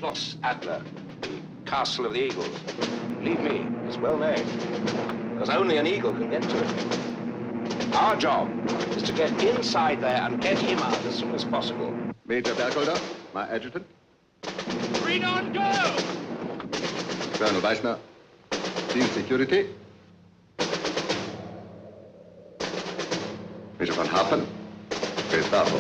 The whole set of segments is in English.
Schloss Adler, the Castle of the Eagles. Believe me, it's well named, because only an eagle can get to it. Our job is to get inside there and get him out as soon as possible. Major Bergholder, my adjutant. Green on go! Colonel Weissner, field security. Major von Harpen, Gestapo.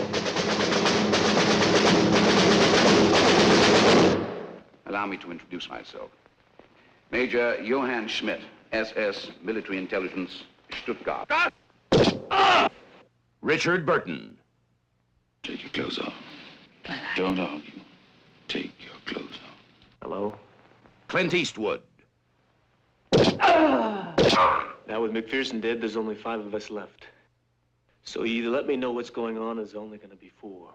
Allow me to introduce myself. Major Johann Schmidt, SS Military Intelligence, Stuttgart. Richard Burton. Take your clothes off. Don't argue. Take your clothes off. Hello? Clint Eastwood. Now with McPherson dead, there's only 5 of us left. So you either let me know what's going on, or there's only gonna be 4.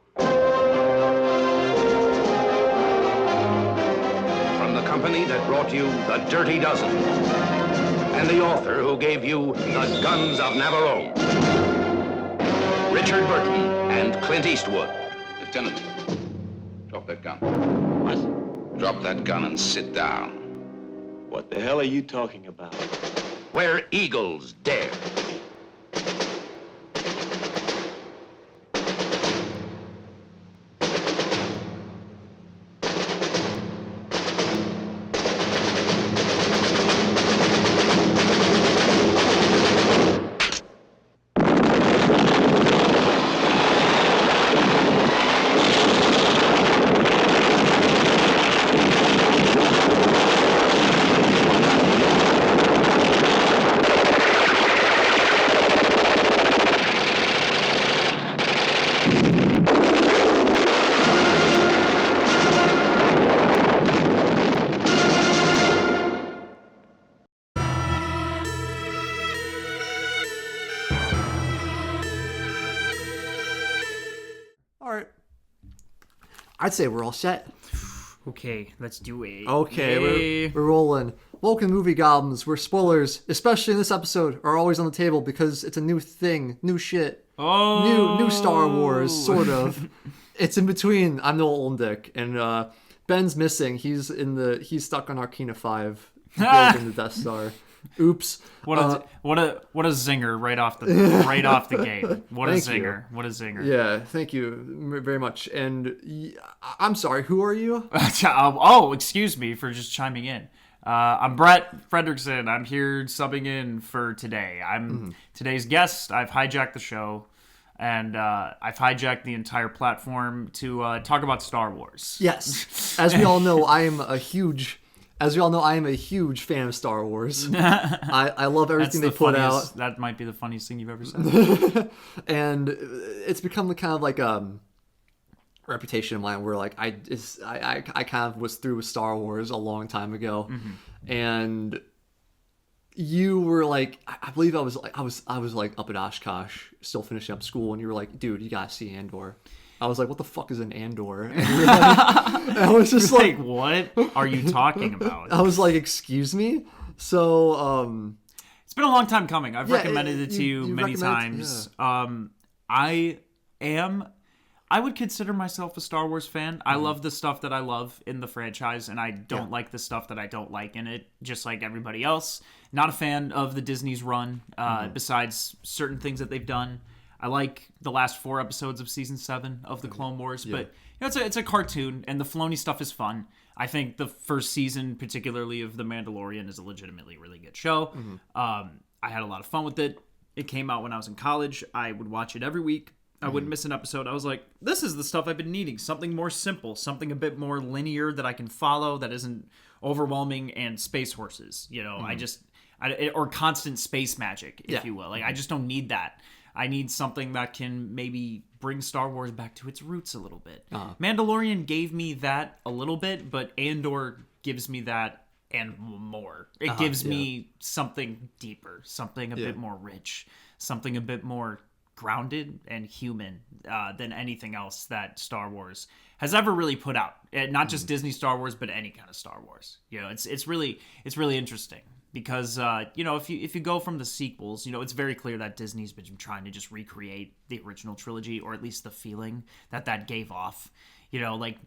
From the company that brought you The Dirty Dozen. And the author who gave you The Guns of Navarone. Richard Burton and Clint Eastwood. Lieutenant, drop that gun. What? Drop that gun and sit down. What the hell are you talking about? Where eagles dare. I'd say we're all set. Okay, let's do it. Okay, we're rolling. Welcome to Movie Goblins, where spoilers, especially in this episode, are always on the table because it's a new thing, new shit. Oh, New Star Wars, sort of. It's in between. I'm Noel Olmdick, and Ben's missing. He's stuck on Arcana 5, building the Death Star. Oops. What a zinger right off the gate. What a zinger. You. What a zinger. Yeah, thank you very much. And I'm sorry, who are you? Oh, excuse me for just chiming in. I'm Brett Fredrickson. I'm here subbing in for today. I'm today's guest. I've hijacked the show, and I've hijacked the entire platform to talk about Star Wars. Yes. As we all know, I am a huge fan of Star Wars. I love everything they put out. That might be the funniest thing you've ever said. And it's become the kind of like reputation of mine where like I kind of was through with Star Wars a long time ago, and you were like, I believe I was like up at Oshkosh still finishing up school, and you were like, dude, you gotta see Andor. I was like, what the fuck is an Andor? And I was just like, what are you talking about? I was like, excuse me? So, it's been a long time coming. I've recommended it to you many times. Yeah. I would consider myself a Star Wars fan. I love the stuff that I love in the franchise, and I don't like the stuff that I don't like in it, just like everybody else. Not a fan of the Disney's run, besides certain things that they've done. I like the last 4 episodes of season 7 of the Clone Wars, but you know, it's a cartoon, and the Filoni stuff is fun. I think the first season, particularly of The Mandalorian, is a legitimately really good show. I had a lot of fun with it. It came out when I was in college. I would watch it every week. I wouldn't miss an episode. I was like, this is the stuff I've been needing. Something more simple, something a bit more linear that I can follow, that isn't overwhelming, and space horses. You know, or constant space magic, if you will. Like, I just don't need that. I need something that can maybe bring Star Wars back to its roots a little bit. Mandalorian gave me that a little bit, but Andor gives me that and more. It gives me something deeper, something a bit more rich, something a bit more grounded and human than anything else that Star Wars has ever really put out. Not just Disney Star Wars, but any kind of Star Wars. You know, it's really interesting. Because, you know, if you go from the sequels, you know, it's very clear that Disney's been trying to just recreate the original trilogy, or at least the feeling that gave off. You know, like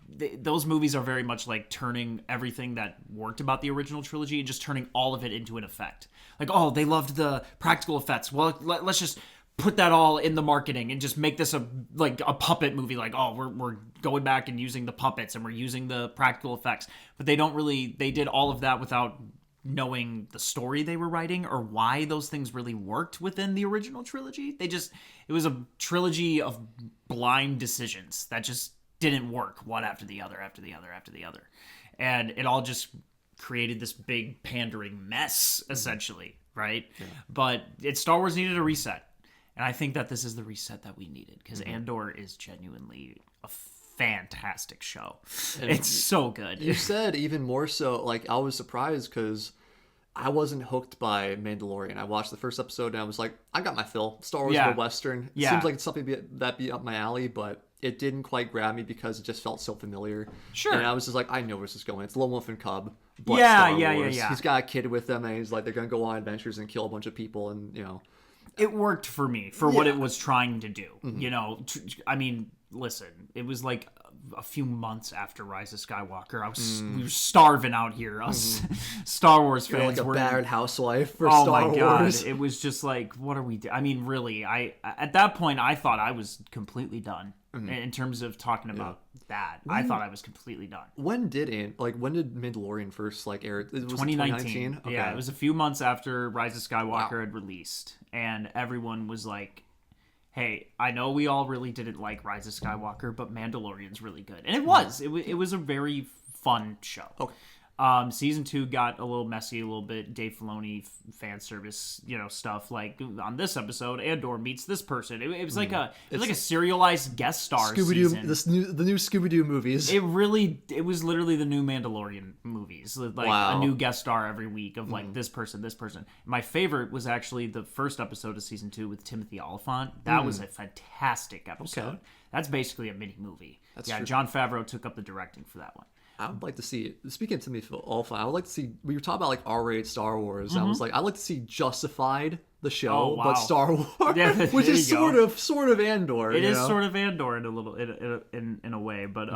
those movies are very much like turning everything that worked about the original trilogy and just turning all of it into an effect. Like, oh, they loved the practical effects. Well, let's just put that all in the marketing and just make this a puppet movie. Like, oh, we're going back and using the puppets and we're using the practical effects. But they did all of that without knowing the story they were writing or why those things really worked within the original trilogy. It was a trilogy of blind decisions that just didn't work one after the other, after the other, after the other. And it all just created this big pandering mess, essentially, right? Yeah. But Star Wars needed a reset. And I think that this is the reset that we needed, because Andor is genuinely a fantastic show. And it's so good. You said even more so, like, I was surprised because I wasn't hooked by Mandalorian. I watched the first episode and I was like, I got my fill. Star Wars or Western. It seems like it's something that'd be up my alley, but it didn't quite grab me because it just felt so familiar. Sure. And I was just like, I know where this is going. It's Lone Wolf and Cub, but Star Wars. He's got a kid with them and he's like, they're going to go on adventures and kill a bunch of people and, you know. It worked for me for what it was trying to do. You know, I mean, listen, it was like a few months after Rise of Skywalker. We were starving out here. Us Star Wars fans were like a battered housewife for Star Wars. Oh my god, it was just like, what are we doing? I mean, really, at that point I thought I was completely done in terms of talking about that. I thought I was completely done. When did Mandalorian first air? It was 2019. Okay. Yeah, it was a few months after Rise of Skywalker had released, and everyone was like, hey, I know we all really didn't like Rise of Skywalker, but Mandalorian's really good. And it was. It was a very fun show. Okay. Season 2 got a little messy, a little bit Dave Filoni fan service, stuff. Like on this episode, Andor meets this person. It was like a serialized guest star season. The new Scooby-Doo movies. It was literally the new Mandalorian movies. A new guest star every week of this person, this person. My favorite was actually the first episode of season 2 with Timothy Olyphant. That was a fantastic episode. Okay. That's basically a mini movie. True. Jon Favreau took up the directing for that one. I would like to see, speaking of Timothy Olyphant, I would like to see, we were talking about R-rated Star Wars. I was like, I'd like to see Justified, the show, but Star Wars, which is sort of Andor. It is sort of Andor in a little, in a way, but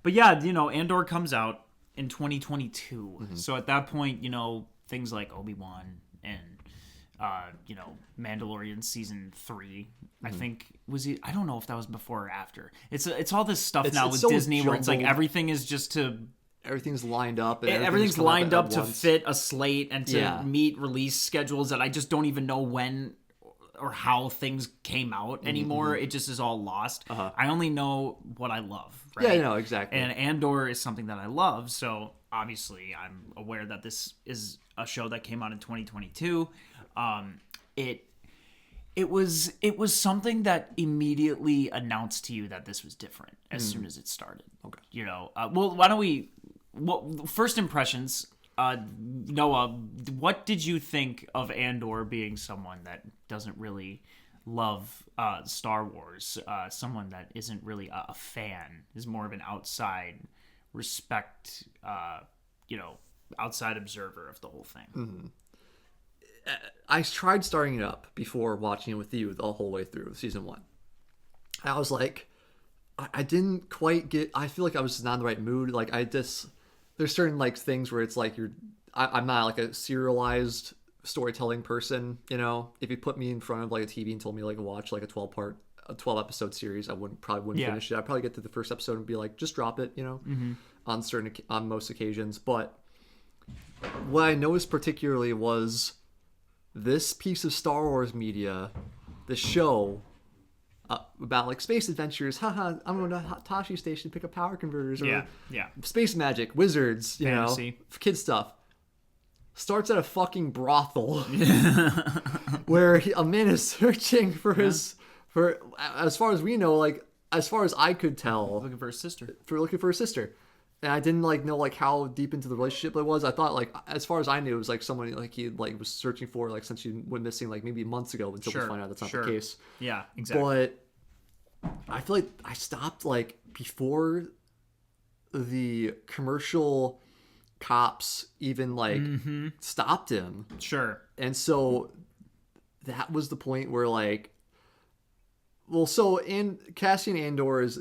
yeah, Andor comes out in 2022. So at that point, things like Obi-Wan and Mandalorian season 3, I think I don't know if that was before or after. It's all this stuff now with so Disney jumbled. Where it's like everything is just everything's lined up. And everything's lined up to fit a slate and to meet release schedules that I just don't even know when or how things came out anymore. It just is all lost. I only know what I love. Right? Yeah, no, exactly. And Andor is something that I love, so obviously I'm aware that this is a show that came out in 2022. It was something that immediately announced to you that this was different as soon as it started. Okay. Well, why don't we? First impressions. Noah, what did you think of Andor being someone that doesn't really love Star Wars? Someone that isn't really a fan, is more of an outside outside observer of the whole thing. I tried starting it up before watching it with you the whole way through season 1. I was like, I didn't quite get. I feel like I was just not in the right mood. Like there's certain things where it's like I'm not like a serialized storytelling person. If you put me in front of a TV and told me watch a 12 episode series, I probably wouldn't finish it. I'd probably get to the first episode and be like, just drop it. On most occasions. But what I noticed particularly was this piece of Star Wars media, the show about space adventures, I'm going to Tashi Station to pick up power converters, or space magic, wizards, fantasy, kid stuff, starts at a fucking brothel where a man is searching for for as far as we know, as far as I could tell, looking for his sister. And I didn't know how deep into the relationship it was. I thought as far as I knew, it was someone he was searching for since she went missing maybe months ago until we find out that's not the case. Yeah, exactly. But I feel like I stopped before the commercial cops even stopped him. Sure. And so that was the point where Cassian Andor is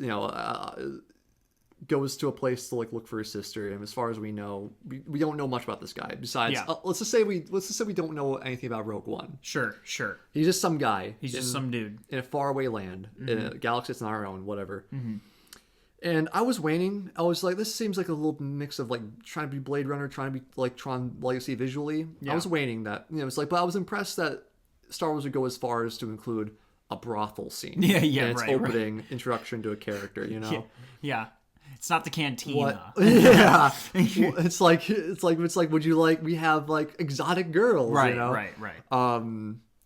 goes to a place to like look for his sister, and as far as we know, we don't know much about this guy. Besides, Yeah. Let's just say we don't know anything about Rogue One. Sure. He's just some guy. He's just some dude in a faraway land, in a galaxy that's not our own, whatever. Mm-hmm. And I was waning. I was like, this seems like a little mix of like trying to be Blade Runner, trying to be like Tron Legacy visually. Yeah. I was waning that, it's like, but I was impressed that Star Wars would go as far as to include a brothel scene. Yeah, in its right. opening introduction to a character, Yeah. It's not the cantina. What? Yeah. It's like, would you like, we have like exotic girls, Right.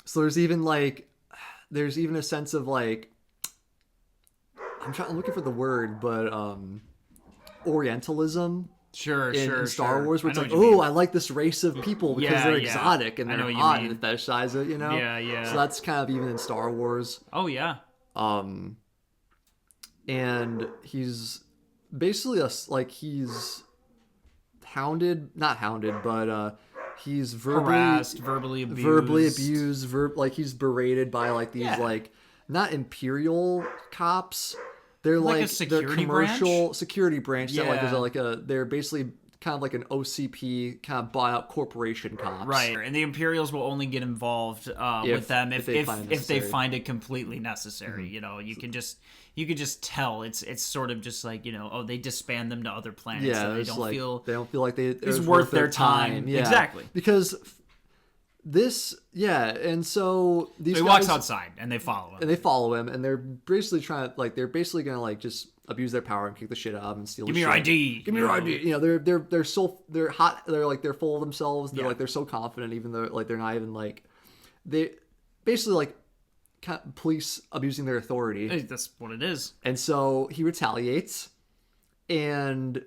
So there's even a sense of like, I'm looking for the word, but Orientalism. Sure, in Star Wars, where it's like, I I like this race of people because they're exotic and they're hot and fetishize it, Yeah. So that's kind of even in Star Wars. Oh yeah. And he's basically he's not hounded, but he's harassed, verbally abused, he's berated by like these like not Imperial cops. They're like a they're security commercial branch? Security branch that Yeah. they're basically kind of like an OCP kind of buyout corporation cops. Right, and the Imperials will only get involved with them if they find it completely necessary. Mm-hmm. You could just tell it's sort of just like they disband them to other planets. Yeah, so they don't feel like it's worth their time. Yeah. Exactly. Because and so these he guys walks outside and they follow him. And they're basically gonna just abuse their power and kick the shit out of him and steal. Give me your ID. Give me your ID. They're hot. They're full of themselves. They're so confident, even though they're not even they basically police abusing their authority. That's what it is. And so he retaliates, and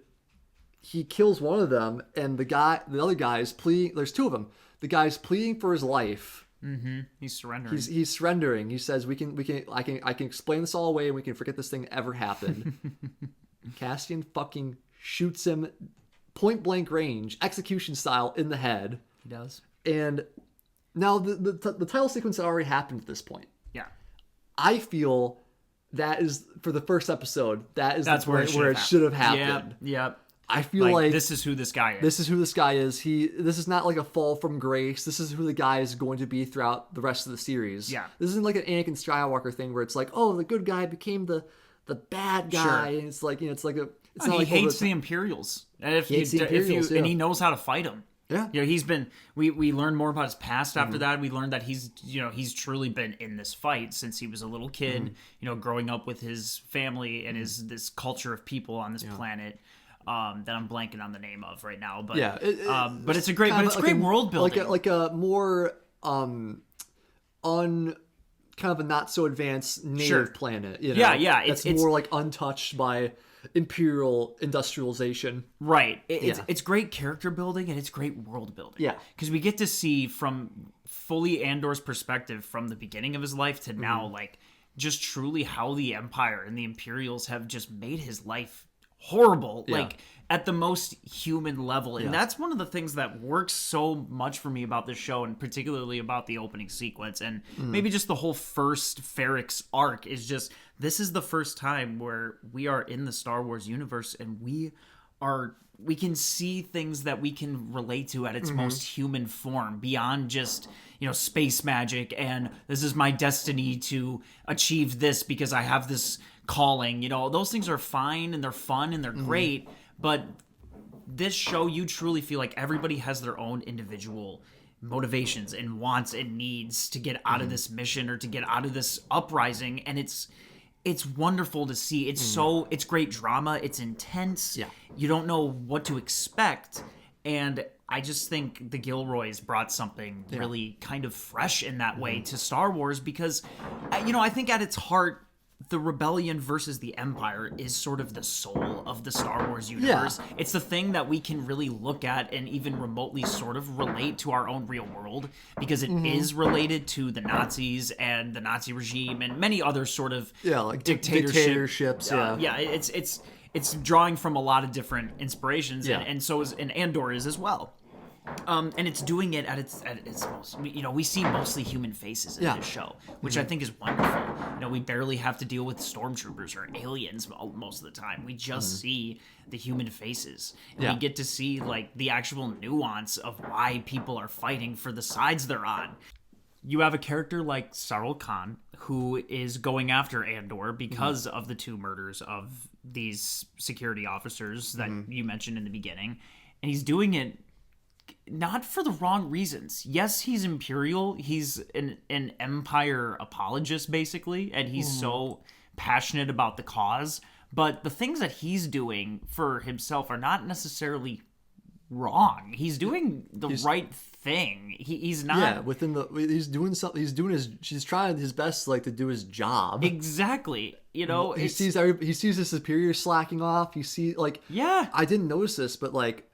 he kills one of them. And the other guy is pleading. There's two of them. The guy's pleading for his life. Mm-hmm. He's surrendering. He's surrendering. He says, I can explain this all away and we can forget this thing ever happened. Cassian fucking shoots him point blank range, execution style, in the head. He does. And now the title sequence had already happened at this point. Yeah. I feel that is, for the first episode, that's the point where it should have happened. Yep. I feel like this is who this guy is. This is who this guy is. This is not like a fall from grace. This is who the guy is going to be throughout the rest of the series. Yeah. This isn't like an Anakin Skywalker thing where it's like, oh, the good guy became the bad guy. Sure. And it's like, it's like it's he not like hates the Imperials. And and he knows how to fight them. Yeah. He's been, we learned more about his past after that. We learned that he's truly been in this fight since he was a little kid, growing up with his family and this culture of people on this planet. That I'm blanking on the name of right now, but but it's great world building, like a more kind of a not so advanced native planet. It's more like untouched by Imperial industrialization. Right. It's great character building and it's great world building. Yeah, because we get to see from fully Andor's perspective from the beginning of his life to now, just truly how the Empire and the Imperials have just made his life horrible, at the most human level. And that's one of the things that works so much for me about this show, and particularly about the opening sequence and maybe just the whole first Ferrix arc, is just, this is the first time where we are in the Star Wars universe and we can see things that we can relate to at its most human form, beyond just, space magic and this is my destiny to achieve this because I have this calling. Those things are fine and they're fun and they're great, but this show, you truly feel like everybody has their own individual motivations and wants and needs to get out of this mission or to get out of this uprising, and it's wonderful to see. It's great drama, it's intense, you don't know what to expect, and I just think the Gilroys brought something really kind of fresh in that way to Star Wars, because I think at its heart, the rebellion versus the Empire is sort of the soul of the Star Wars universe. Yeah. It's the thing that we can really look at and even remotely sort of relate to our own real world, because it is related to the Nazis and the Nazi regime and many other sort of dictatorships. It's drawing from a lot of different inspirations, and so is, and Andor is as well. And it's doing it at its most. We see mostly human faces in this show, which I think is wonderful. We barely have to deal with stormtroopers or aliens most of the time. We just see the human faces, and we get to see like the actual nuance of why people are fighting for the sides they're on. You have a character like Sarul Khan who is going after Andor because of the 2 murders of these security officers that you mentioned in the beginning, and he's doing it not for the wrong reasons. Yes, he's Imperial. He's an Empire apologist, basically, and he's so passionate about the cause. But the things that he's doing for himself are not necessarily wrong. He's doing the right thing. He's not. Yeah, he's doing something. He's trying his best, like, to do his job. Exactly. He sees his superior slacking off. You see, like, I didn't notice this, but like,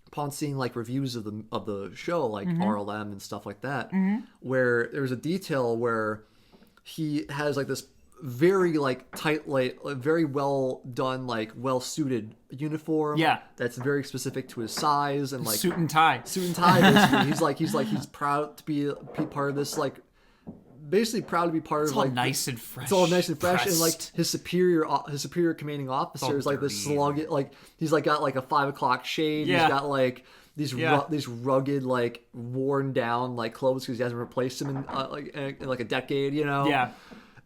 upon seeing like reviews of the show, like RLM and stuff like that, where there's a detail where he has like this very like tight, like very well done, like well suited uniform. That's very specific to his size and like suit and tie. Basically. he's proud to be part of this, like basically proud to be part it's of all like nice and fresh. It's all nice and fresh, and like his superior commanding officer is like this slug. Like he's like got like a 5 o'clock shade. He's got like these rugged, like worn down like clothes because he hasn't replaced them in like a decade.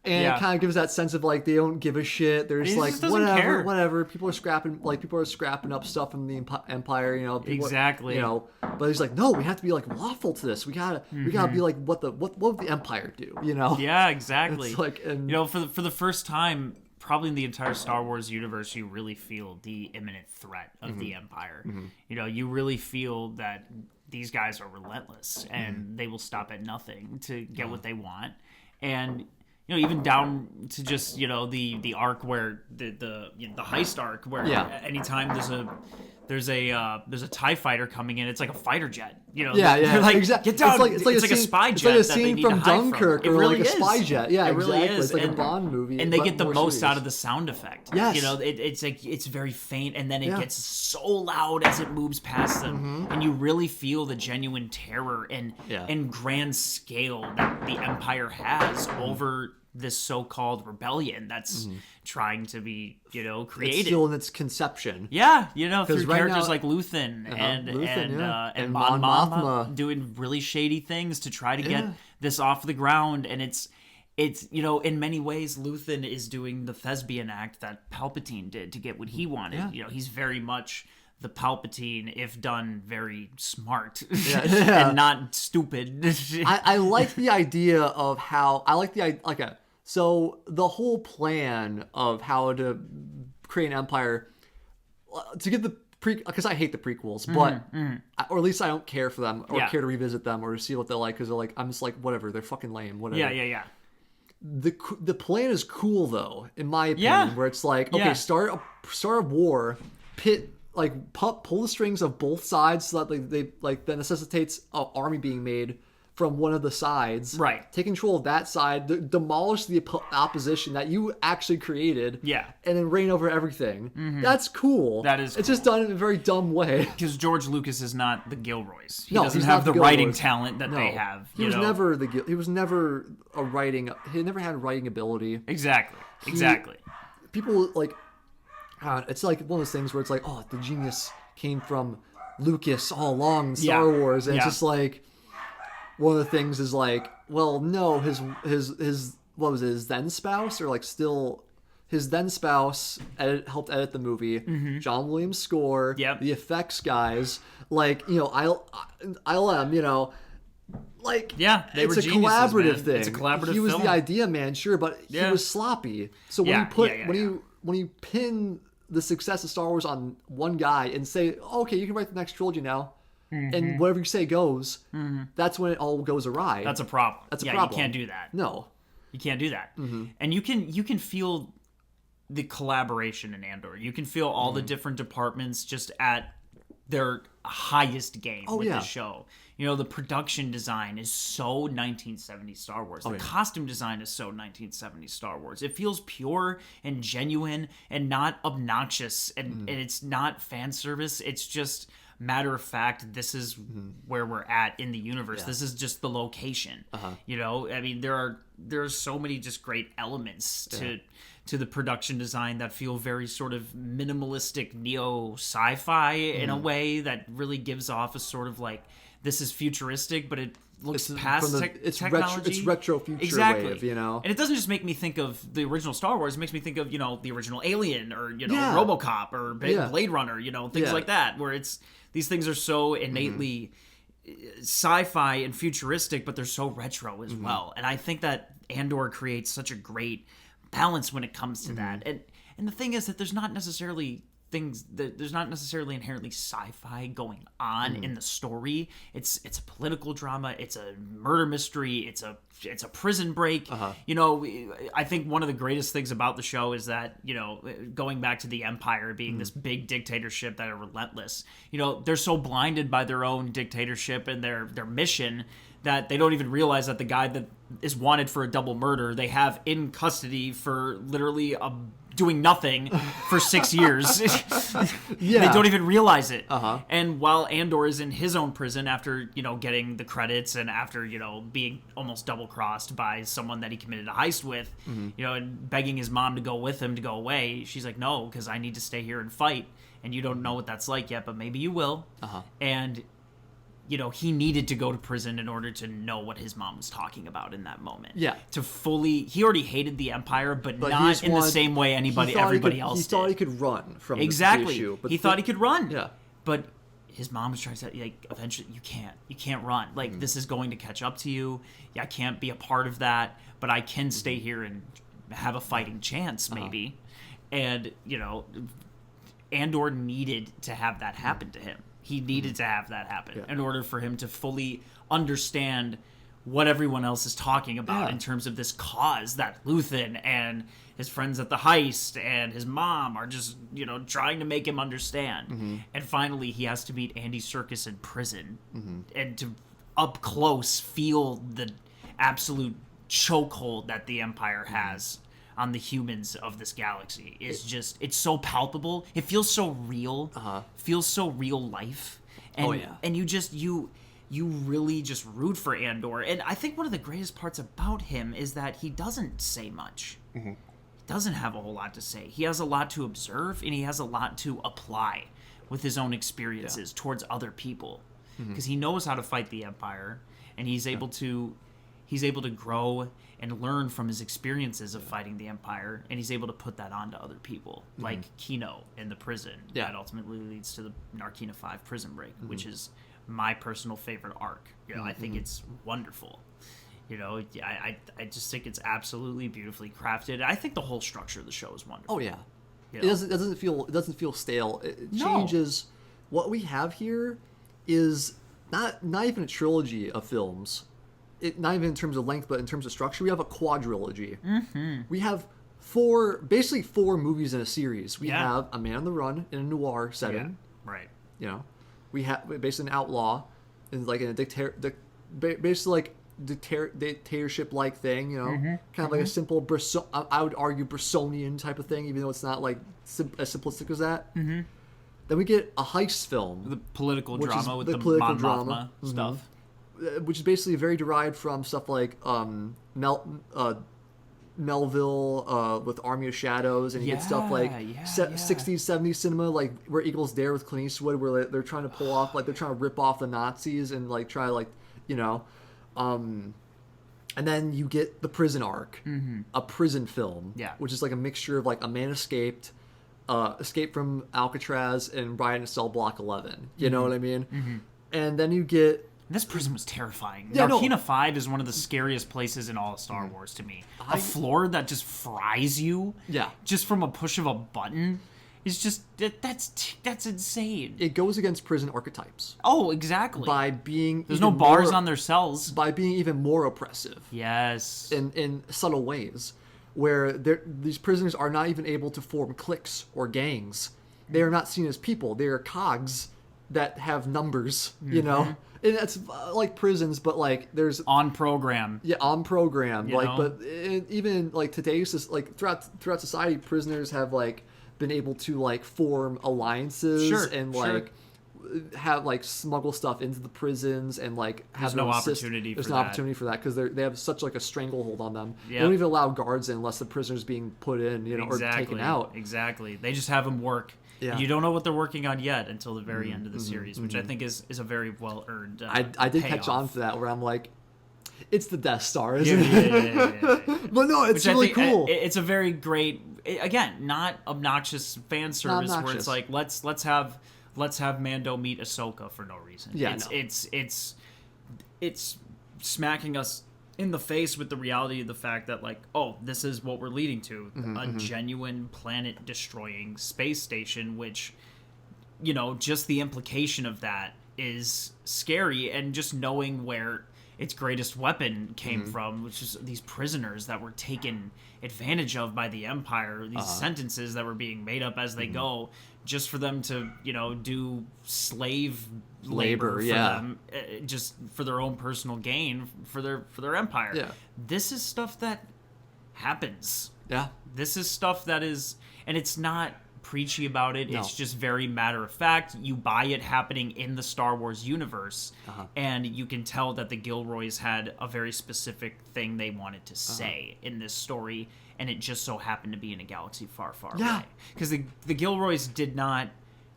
And it kind of gives that sense of like they don't give a shit. They're just like whatever. People are scrapping up stuff from the empire. Exactly. But he's like, no, we have to be like lawful to this. We gotta be like what would the empire do? Yeah, exactly. It's like, for the first time, probably in the entire Star Wars universe, you really feel the imminent threat of the empire. You really feel that these guys are relentless and they will stop at nothing to get what they want. And even down to just the arc where the heist arc where anytime there's a TIE fighter coming in, it's like a fighter jet. They're like, exactly. Get down. It's like a spy jet. It's like a scene from Dunkirk or like a spy jet. Yeah, it really exactly. is. It's like a Bond movie. And they get the most out of the sound effect. Yes. It's like it's very faint, and then it gets so loud as it moves past them, and you really feel the genuine terror and grand scale that the Empire has over this so-called rebellion that's trying to be, created. It's still in its conception. Yeah, through characters like Luthen and Mon Mothma doing really shady things to try to get this off the ground. And it's in many ways, Luthen is doing the thespian act that Palpatine did to get what he wanted. He's very much the Palpatine, if done very smart and not stupid. I like the idea of how so the whole plan of how to create an empire to get the because I hate the prequels, but or at least I don't care for them or care to revisit them or see what they're like because they're like I'm just like whatever, they're fucking lame, whatever. Yeah. The plan is cool though, in my opinion, where it's like okay, start a war, pull the strings of both sides so that that necessitates an army being made from one of the sides. Right. Take control of that side, demolish the opposition that you actually created. Yeah. And then reign over everything. That's cool. That is. It's just done in a very dumb way. Because George Lucas is not the Gilroys. He doesn't have the writing talent that they have. He was never a writing. He never had writing ability. Exactly. People like. It's like one of those things where it's like, oh, the genius came from Lucas all along in Star Wars, and it's just like one of the things is like, well, no, his what was it, his then spouse or like still his then spouse helped edit the movie. John Williams score, the effects guys, like ILM, like it's a collaborative thing. It's a collaborative. He was film. the idea man, sure, but he was sloppy. So when you pin the success of Star Wars on one guy and say, okay, you can write the next trilogy now, and whatever you say goes, that's when it all goes awry. That's a problem. You can't do that. No. You can't do that. And you can feel the collaboration in Andor. You can feel all the different departments just at their highest game with the show. The production design is so 1970s Star Wars. The costume design is so 1970s Star Wars. It feels pure and genuine and not obnoxious, and it's not fan service. It's just matter of fact, this is where we're at in the universe. Yeah. This is just the location. You know, I mean, there are so many just great elements to the production design that feel very sort of minimalistic neo sci-fi in a way that really gives off a sort of like, this is futuristic, but it looks past technology. It's retro future exactly. wave, you know? And it doesn't just make me think of the original Star Wars. It makes me think of, you know, the original Alien or, you know, RoboCop or Blade Runner, you know, things like that, where these things are so innately sci-fi and futuristic, but they're so retro as well. And I think that Andor creates such a great balance when it comes to that. And the thing is that there's not necessarily inherently sci-fi going on in the story. It's a political drama, it's a murder mystery, it's a prison break. You know, I think one of the greatest things about the show is that, you know, going back to the Empire being this big dictatorship that are relentless, you know, they're so blinded by their own dictatorship and their mission that they don't even realize that the guy that is wanted for a double murder they have in custody for literally doing nothing for 6 years. They don't even realize it. And while Andor is in his own prison after, you know, getting the credits and after, you know, being almost double crossed by someone that he committed a heist with, you know, and begging his mom to go with him to go away, she's like, no, because I need to stay here and fight. And you don't know what that's like yet, but maybe you will. And you know, he needed to go to prison in order to know what his mom was talking about in that moment. Yeah. To fully, he already hated the Empire, but not in the same way everybody else did. He thought he could run from the issue. But he thought he could run. Yeah. But his mom was trying to say, like, eventually, you can't run. Like, this is going to catch up to you. Yeah, I can't be a part of that, but I can stay here and have a fighting chance, maybe. And, you know, Andor needed to have that happen to him. He needed to have that happen in order for him to fully understand what everyone else is talking about in terms of this cause that Luthen and his friends at the heist and his mom are just, you know, trying to make him understand. And finally, he has to meet Andy Serkis in prison and to up close feel the absolute chokehold that the Empire has on the humans of this galaxy. It's so palpable. It feels so real. Feels so real life. And, and you really just root for Andor. And I think one of the greatest parts about him is that he doesn't say much. He doesn't have a whole lot to say. He has a lot to observe, and he has a lot to apply with his own experiences towards other people. Because he knows how to fight the Empire, and he's able to grow and learn from his experiences of fighting the Empire, and he's able to put that onto other people, like Kino in the prison. That ultimately leads to the Narkina 5 prison break, which is my personal favorite arc. You know, I think it's wonderful. You know, I just think it's absolutely beautifully crafted. I think the whole structure of the show is wonderful. You know? It doesn't feel stale. It changes. What we have here is not even a trilogy of films. Not even in terms of length, but in terms of structure, we have a quadrilogy. We have basically four movies in a series. We have A Man on the Run in a noir setting. Right. You know, we have basically an outlaw, and like in a basically like dictatorship-like thing. You know, kind of like a simple I would argue Bressonian type of thing, even though it's not like as simplistic as that. Then we get a heist film, the political drama with the Mon Mothma stuff. Which is basically very derived from stuff like Melville with Army of Shadows, and you get stuff like 60s, 70s cinema, like where Eagles Dare with Clint Eastwood, where they're trying to pull off, like they're trying to rip off the Nazis and like try like, you know, and then you get the prison arc, a prison film, which is like a mixture of like a man escaped from Alcatraz and Brian in Cell Block 11. You know what I mean? And then you get. This prison was terrifying. Narkina 5 is one of the scariest places in all of Star Wars to me. A floor that just fries you just from a push of a button is just... That's insane. It goes against prison archetypes. Oh, exactly. By being... There's no bars on their cells. By being even more oppressive. Yes. In subtle ways. Where these prisoners are not even able to form cliques or gangs. They are not seen as people. They are cogs that have numbers, you know? And that's like prisons, but like there's on program. Yeah, on program. But even like today's like throughout society, prisoners have like been able to like form alliances and like have like smuggle stuff into the prisons and like have There's no opportunity. There's for no that. opportunity for that because they have such like a stranglehold on them. Yeah. They don't even allow guards in unless the prisoner's being put in, or taken out. Exactly. They just have them work. Yeah. You don't know what they're working on yet until the very end of the series, which I think is a very well earned. I did catch on payoff. to that where I'm like, it's the Death Star, isn't it? Yeah. But no, it's Which really I think, cool. It's a very great, again, not obnoxious fan service where obnoxious. it's like let's have Mando meet Ahsoka for no reason. Yeah, It's smacking us in the face with the reality of the fact that like, oh, this is what we're leading to, a genuine planet destroying space station, which, just the implication of that is scary, and just knowing where its greatest weapon came from, which is these prisoners that were taken advantage of by the Empire, these sentences that were being made up as they go, just for them to, do slave labor for them, just for their own personal gain, for their empire. Yeah. This is stuff that happens. Yeah. This is stuff that is, and it's not preachy about it. No. It's just very matter of fact. You buy it happening in the Star Wars universe, and you can tell that the Gilroys had a very specific thing they wanted to say in this story, and it just so happened to be in a galaxy far, far away. Because the Gilroys did not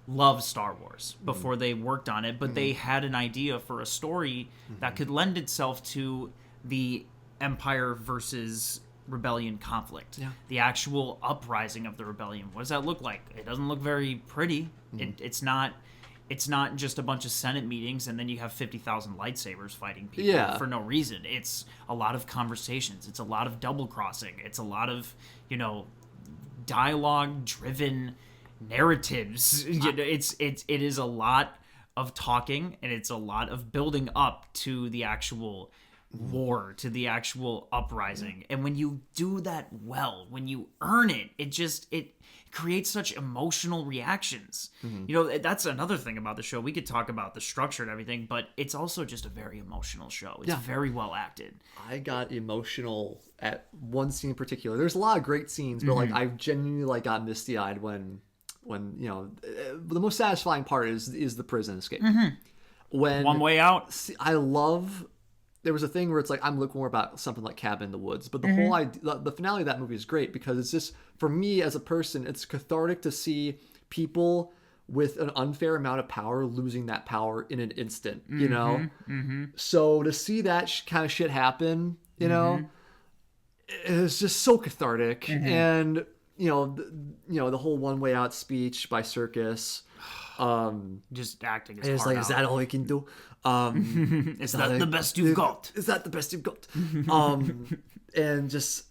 love Star Wars before they worked on it, but they had an idea for a story that could lend itself to the Empire versus rebellion conflict, the actual uprising of the rebellion. What does that look like? It doesn't look very pretty. It's not just a bunch of Senate meetings and then you have 50,000 lightsabers fighting people for no reason. It's a lot of conversations. It's a lot of double crossing. It's a lot of dialogue driven narratives. It is a lot of talking, and it's a lot of building up to the actual war, to the actual uprising. And when you do that well, when you earn it, it creates such emotional reactions. That's another thing about the show. We could talk about the structure and everything, but it's also just a very emotional show. It's very well acted. I got emotional at one scene in particular. There's a lot of great scenes, but like I genuinely got misty-eyed when the most satisfying part is the prison escape. When One Way Out. I love. There was a thing where it's like I'm looking more about something like Cabin in the Woods, but the whole idea, the finale of that movie is great because it's just, for me as a person, it's cathartic to see people with an unfair amount of power losing that power in an instant. So to see that kind of shit happen, it's just so cathartic. And the whole One Way Out speech by Circus. Just acting his it's heart like, is that all we can do? Is that the best you've got? Is that the best you've got? And just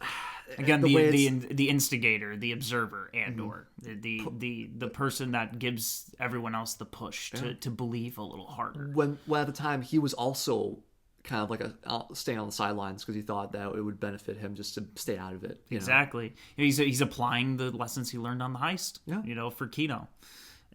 again, the instigator, the observer, Andor, the person that gives everyone else the push to believe a little harder. When at the time he was also kind of like staying on the sidelines because he thought that it would benefit him just to stay out of it. Exactly. He's applying the lessons he learned on the heist. For Kino.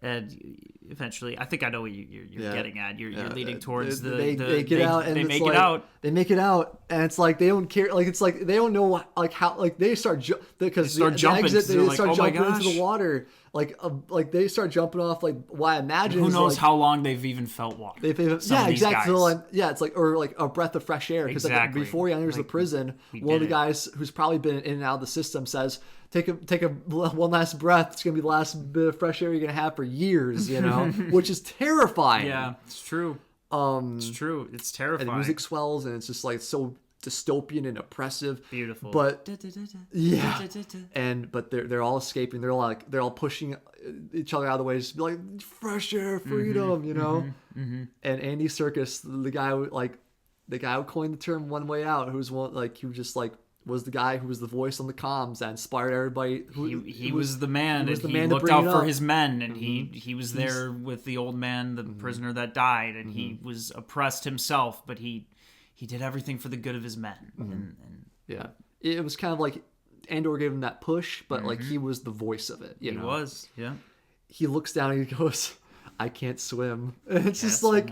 And eventually, I think I know what you're getting at. You're leading towards they make it out, and they it's make like, it out. They make it out, and it's like they don't care. Like it's like they don't know like how like they start because start jumping. They start oh jumping into the water. Like they start jumping off. Like I imagine who knows like, how long they've even felt water. Exactly. So, it's like like a breath of fresh air because before he enters the prison, one of the guys who's probably been in and out of the system says, Take a one last breath. It's gonna be the last bit of fresh air you're gonna have for years, which is terrifying. Yeah, it's true. It's true. It's terrifying. And the music swells, and it's just like so dystopian and oppressive. Beautiful. But but they're all escaping. They're all pushing each other out of the way, just be like fresh air, freedom, And Andy Serkis, the guy who coined the term "one way out," was the guy who was the voice on the comms that inspired everybody. He was the man, and he looked out for his men, and he was there with the old man, the prisoner that died, and he was oppressed himself, but he did everything for the good of his men. And it was kind of like Andor gave him that push, but like he was the voice of it. He was, yeah. He looks down and he goes, "I can't swim," and it's just but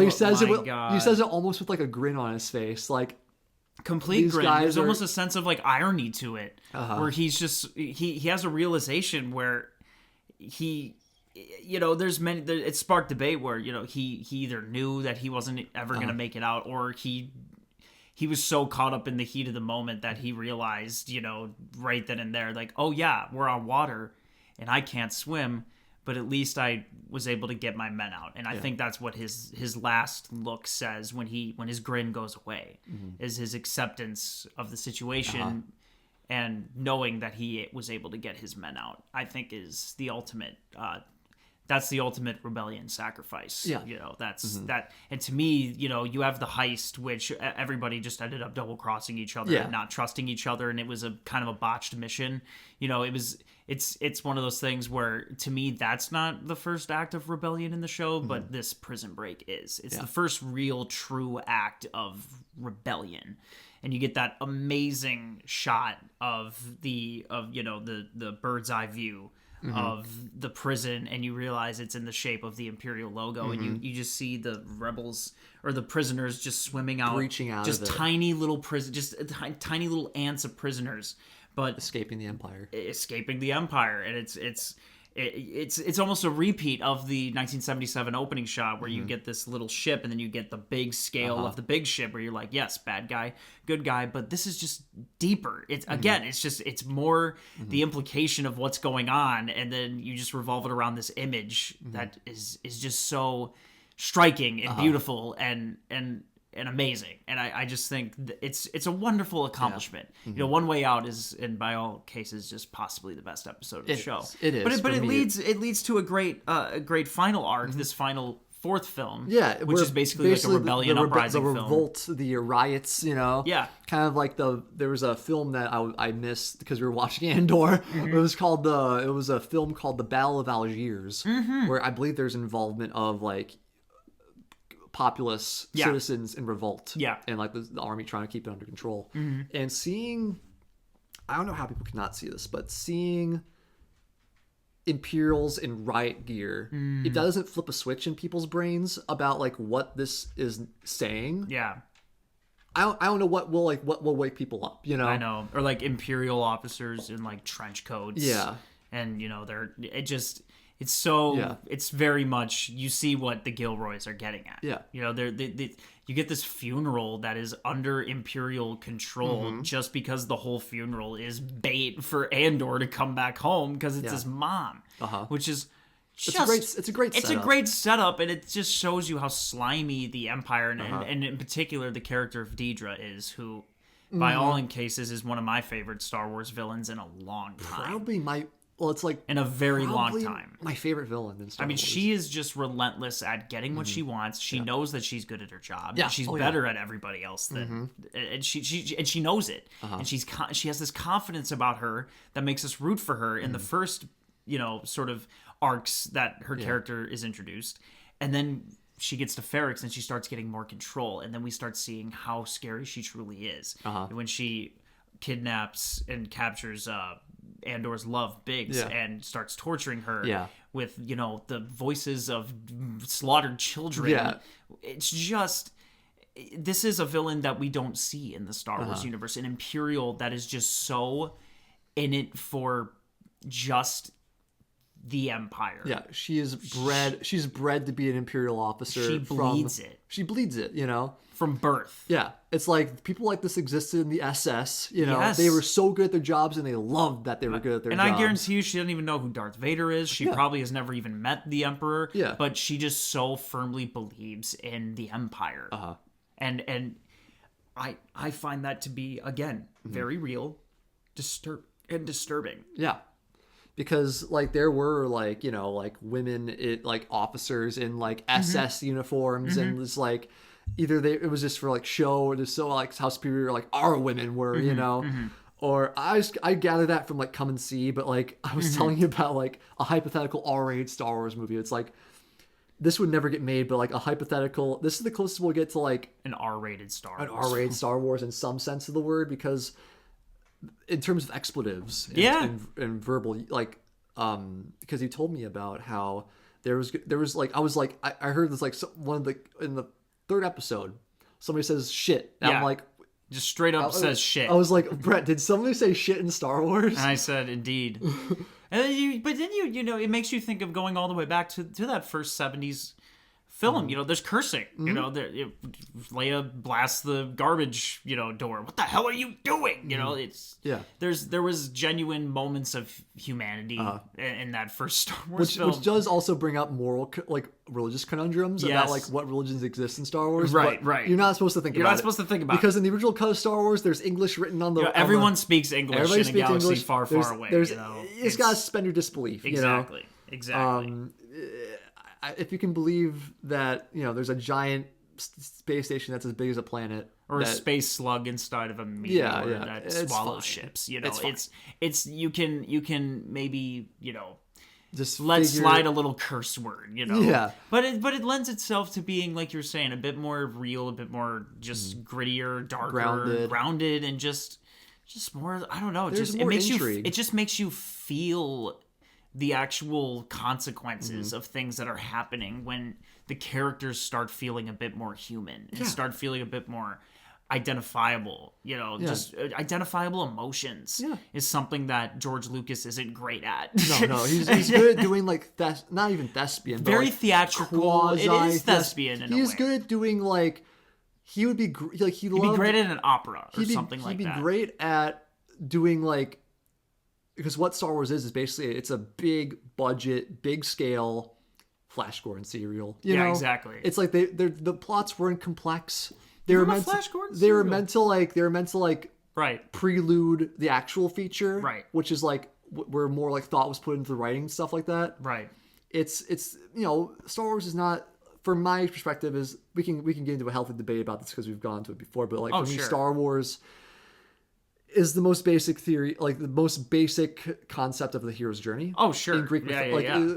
he says he says it almost with like a grin on his face, like. Complete grin. There's almost a sense of like irony to it, where he's just he has a realization where he you know, it sparked debate where, you know, he either knew that he wasn't ever going to make it out, or he was so caught up in the heat of the moment that he realized, you know, right then and there, like, oh yeah, we're on water and I can't swim, but at least I was able to get my men out. And I think that's what his last look says when his grin goes away, is his acceptance of the situation and knowing that he was able to get his men out. I think is the ultimate that's the ultimate rebellion sacrifice. Yeah. You know, that's that. And to me, you know, you have the heist, which everybody just ended up double crossing each other and not trusting each other. And it was a kind of a botched mission. You know, it's one of those things where, to me, that's not the first act of rebellion in the show, but this prison break is. It's the first real true act of rebellion. And you get that amazing shot of the bird's eye view of the prison, and you realize it's in the shape of the Imperial logo, and you just see the rebels or the prisoners just swimming out, breaching out, just of it. tiny little tiny little ants of prisoners, but escaping the Empire, and it's almost a repeat of the 1977 opening shot where you get this little ship and then you get the big scale of the big ship where you're like, yes, bad guy, good guy, but this is just deeper. It's again, it's more the implication of what's going on, and then you just revolve it around this image that is just so striking and beautiful and amazing. And I just think it's a wonderful accomplishment. You know, One Way Out is, in by all cases, just possibly the best episode of the show. It is. But it leads to a great final arc, this final fourth film. Yeah, which is basically like a rebellion uprising film. The revolt, the riots, you know. Yeah. Kind of like there was a film that I missed because we were watching Andor. It was a film called The Battle of Algiers, where I believe there's involvement of like populous citizens in revolt, and like the army trying to keep it under control. And seeing, I don't know how people cannot see this, but seeing Imperials in riot gear, it doesn't flip a switch in people's brains about like what this is saying. I don't know what will wake people up, you know. I know, or like Imperial officers in like trench coats, and you know it's very much, you see what the Gilroys are getting at. You know, you get this funeral that is under Imperial control just because the whole funeral is bait for Andor to come back home because it's his mom, which is just it's a great setup, and it just shows you how slimy the Empire and in particular the character of Deidre is, who by all in cases is one of my favorite Star Wars villains in a long time. Probably it's like in a very long time. My favorite villain in Star Wars. She is just relentless at getting what she wants. She knows that she's good at her job. She's better at everybody else than, and she knows it. And she has this confidence about her that makes us root for her in the first, you know, sort of arcs that her character is introduced, and then she gets to Ferrix and she starts getting more control, and then we start seeing how scary she truly is when she kidnaps and captures Andor's love, Biggs, and starts torturing her with, you know, the voices of slaughtered children. It's just, this is a villain that we don't see in the Star Wars universe, an Imperial that is just so in it for just the Empire. She's bred to be an Imperial officer. She bleeds it, you know, from birth. It's like people like this existed in the SS, you know. They were so good at their jobs, and they loved that they were good at their jobs. And I guarantee you she doesn't even know who Darth Vader is. She probably has never even met the Emperor. But she just so firmly believes in the Empire. And I find that to be, again, very real, disturbing. Because like there were like, you know, like women, like officers in like SS uniforms, and it's like either it was just for like show, or just so like how superior like our women were, you know. Or I gather that from like Come and See, but like I was telling you about like a hypothetical R-rated Star Wars movie. It's like this would never get made, but like a hypothetical, this is the closest we'll get to like an R-rated Star Wars. An R-rated Star Wars in some sense of the word, because in terms of expletives and verbal, like because he told me about how there was like, I was like, I heard this like in the third episode somebody says shit, and I'm like, just straight up says shit. I was like, Brett, did somebody say shit in Star Wars? And I said, indeed. And then but then you know, it makes you think of going all the way back to that first 70s film. You know, there's cursing. You know, Leia blasts the garbage, door. What the hell are you doing? You know, there was genuine moments of humanity in that first Star Wars film. Which does also bring up moral, religious conundrums about what religions exist in Star Wars. Right. You're not supposed to think about it. You're not supposed to think about it. Because in the original cut of Star Wars, there's English written on the... everyone speaks English everybody in a speaks galaxy English. far, far away. It's got to suspend your disbelief. Exactly. If you can believe that, there's a giant space station that's as big as a planet. Or a space slug inside of a meteor that swallows ships. It's you can maybe, just slide a little curse word, Yeah. But it lends itself to being, like you're saying, a bit more real, a bit more just grittier, darker, grounded, and just more, I don't know, it just makes you feel the actual consequences of things that are happening when the characters start feeling a bit more human and start feeling a bit more identifiable. Just identifiable emotions is something that George Lucas isn't great at. No, he's good at doing not even thespian, but very theatrical. It is thespian in a way. He's good at doing he would be he'd be great at an opera or something like that. He'd be great at doing because what Star Wars is basically it's a big budget, big scale Flash Gordon serial. You know? Exactly. It's like the plots weren't complex. They were meant to prelude the actual feature, right? Which is where more thought was put into the writing, stuff like that. Right. It's Star Wars is not, from my perspective, is we can get into a healthy debate about this because we've gone to it before, but for me, Star Wars is the most basic theory, the most basic concept of the hero's journey. Oh, sure. In Greek,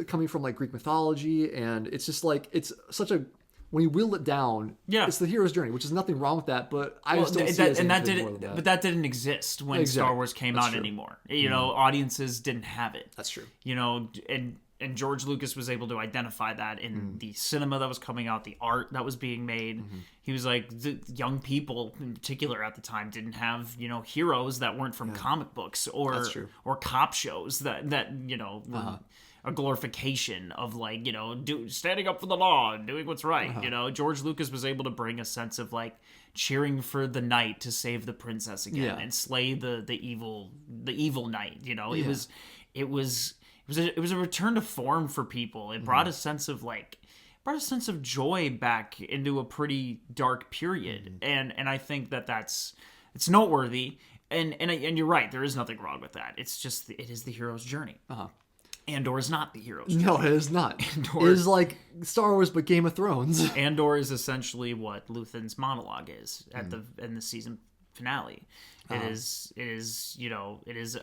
coming from Greek mythology, and it's just it's such a, when you will it down, it's the hero's journey, which is nothing wrong with that. But I just don't see it as anything more than that. But that didn't exist when Star Wars came out anymore. Audiences didn't have it. That's true. And George Lucas was able to identify that in the cinema that was coming out, the art that was being made. He was the young people in particular at the time didn't have, heroes that weren't from comic books or cop shows that were a glorification of standing up for the law and doing what's right. George Lucas was able to bring a sense of cheering for the knight to save the princess again and slay the evil knight. It was a return to form for people. It brought a sense of joy back into a pretty dark period, and I think it's noteworthy. And you're right. There is nothing wrong with that. It's just it is the hero's journey. Andor is not the hero's journey. No, it is not. Andor is Star Wars, but Game of Thrones. Andor is essentially what Luthen's monologue is in the season finale. It is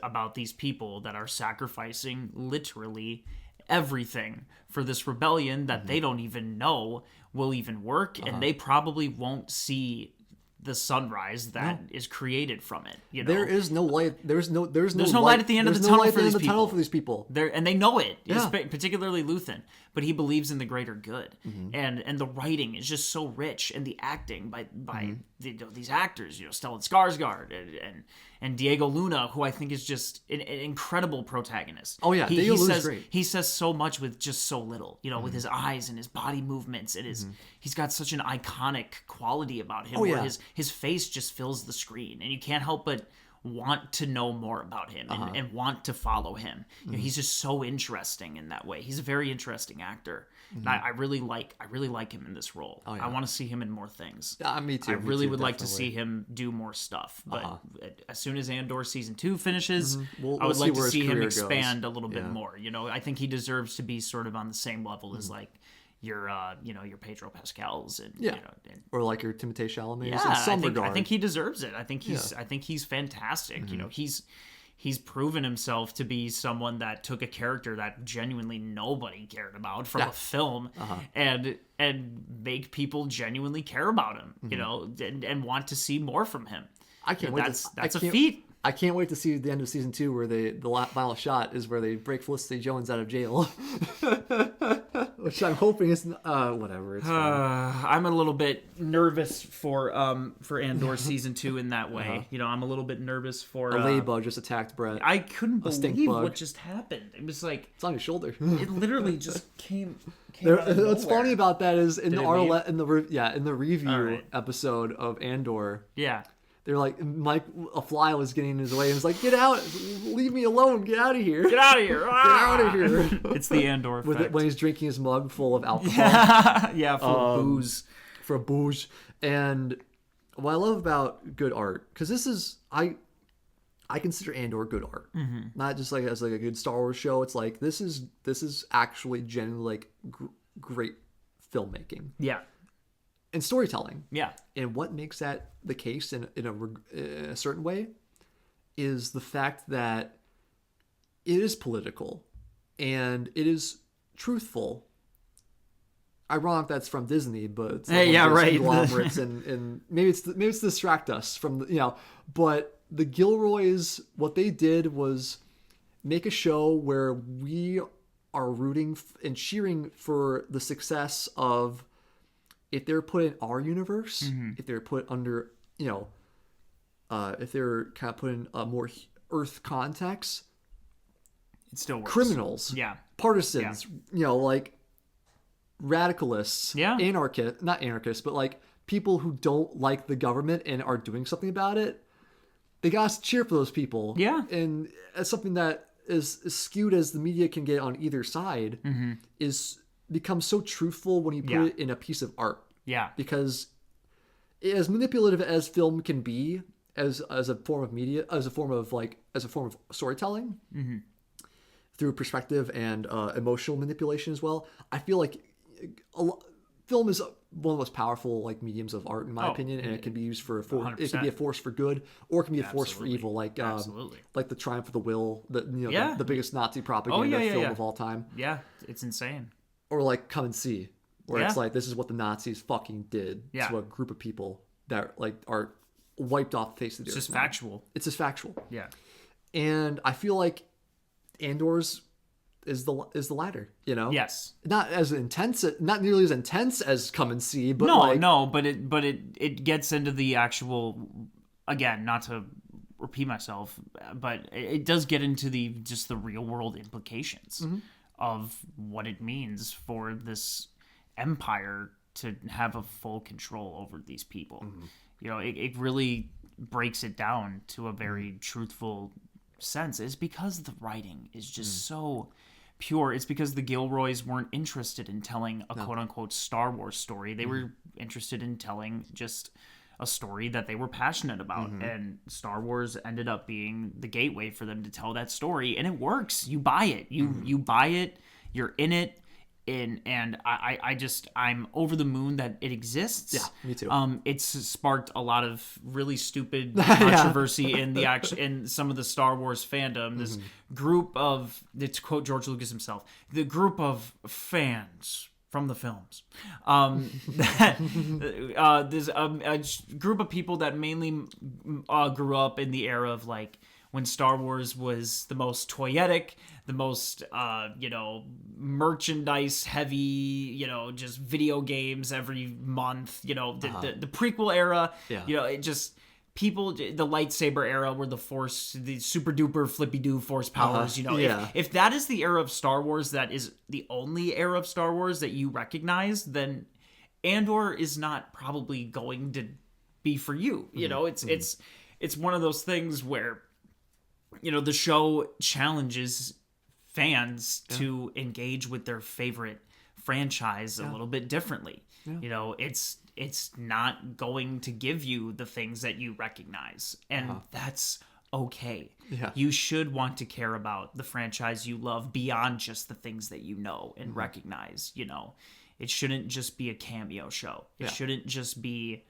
about these people that are sacrificing literally everything for this rebellion that they don't even know will even work, and they probably won't see the sunrise that is created from it. There is no light. There's no light at the end of the tunnel for these people. And they know it. Particularly Luthen, but he believes in the greater good. And the writing is just so rich, and the acting by these actors, Stellan Skarsgård and Diego Luna, who I think is just an incredible protagonist. Oh yeah, Diego Luna's great. He says so much with just so little, with his eyes and his body movements, and he's got such an iconic quality about him where his face just fills the screen, and you can't help but want to know more about him and want to follow him. He's just so interesting in that way. He's a very interesting actor. And I really like him in this role. I want to see him in more things. Me too. I really would like to see him do more stuff. But as soon as Andor season 2 finishes, I would like to see him expand a little bit more. I think he deserves to be sort of on the same level as your Pedro Pascals and or your Timothée Chalamet. I think he deserves it. I think he's fantastic. He's proven himself to be someone that took a character that genuinely nobody cared about from a film and make people genuinely care about him, and want to see more from him. I can't wait. That's a feat. I can't wait to see the end of season 2 where the final shot is where they break Felicity Jones out of jail. which I'm hoping is whatever. It's fine. I'm a little bit nervous for Andor season 2 in that way. I'm a little bit nervous for a ladybug just attacked Brett. I couldn't believe what just happened. It was like it's on your shoulder. It literally just came out of what's nowhere. funny about that is in the review right. episode of Andor. Yeah. They're like, a fly was getting in his way. And it's like, get out. Leave me alone. Get out of here. Get out of here. Get out of here. It's the Andor effect. When he's drinking his mug full of alcohol. Yeah, full of booze. For booze. And what I love about good art, because this is, I consider Andor good art. Mm-hmm. Not just like as like a good Star Wars show. It's like, this is actually genuinely like great filmmaking. Yeah. And storytelling. Yeah. And what makes that the case in a certain way is the fact that it is political and it is truthful. Ironic that's from Disney, but it's like right. conglomerates and maybe it's to distract us from but the Gilroys, what they did was make a show where we are rooting and cheering for the success of, if they're put in our universe, mm-hmm. if they're put under, if they're kind of put in a more Earth context, it still works. Criminals, partisans, like radicalists, not anarchists, but like people who don't like the government and are doing something about it, they gotta cheer for those people. Yeah. And as something that is as skewed as the media can get on either side, mm-hmm. is becomes so truthful when you put it in a piece of art. Yeah. Because as manipulative as film can be as a form of media, as a form of storytelling, mm-hmm. through perspective and emotional manipulation as well, I feel like film is one of the most powerful like mediums of art in my opinion, and it can be used it can be a force for good or it can be a force for evil, like like the Triumph of the Will, the biggest Nazi propaganda film of all time. Yeah, it's insane. Or like Come and See, where it's like, this is what the Nazis fucking did to a group of people that like are wiped off the face of the earth. It's just factual. It's just factual. Yeah. And I feel like Andor's is the latter, Yes. Not as intense, not nearly as intense as Come and See, but but it gets into the actual, again, not to repeat myself, but it does get into the real world implications. Mm-hmm. Of what it means for this empire to have a full control over these people. Mm-hmm. It really breaks it down to a very truthful sense. It's because the writing is just so pure. It's because the Gilroys weren't interested in telling a quote-unquote Star Wars story. They were interested in telling just a story that they were passionate about, and Star Wars ended up being the gateway for them to tell that story, and it works. You buy it. You buy it. You're in it, and I'm over the moon that it exists. Yeah, me too. It's sparked a lot of really stupid controversy in some of the Star Wars fandom. This group of, to quote George Lucas himself, the group of fans from the films, there's a group of people that mainly grew up in the era of like when Star Wars was the most toyetic, the most merchandise heavy, just video games every month, the prequel era, it just people, the lightsaber era where the Force, the super duper flippy doo Force powers, if that is the era of Star Wars, that is the only era of Star Wars that you recognize, then Andor is not probably going to be for you. It's one of those things where, the show challenges fans to engage with their favorite franchise a little bit differently. Yeah. It's not going to give you the things that you recognize, and that's okay. Yeah. You should want to care about the franchise you love beyond just the things that you know and recognize. It shouldn't just be a cameo show. It shouldn't just be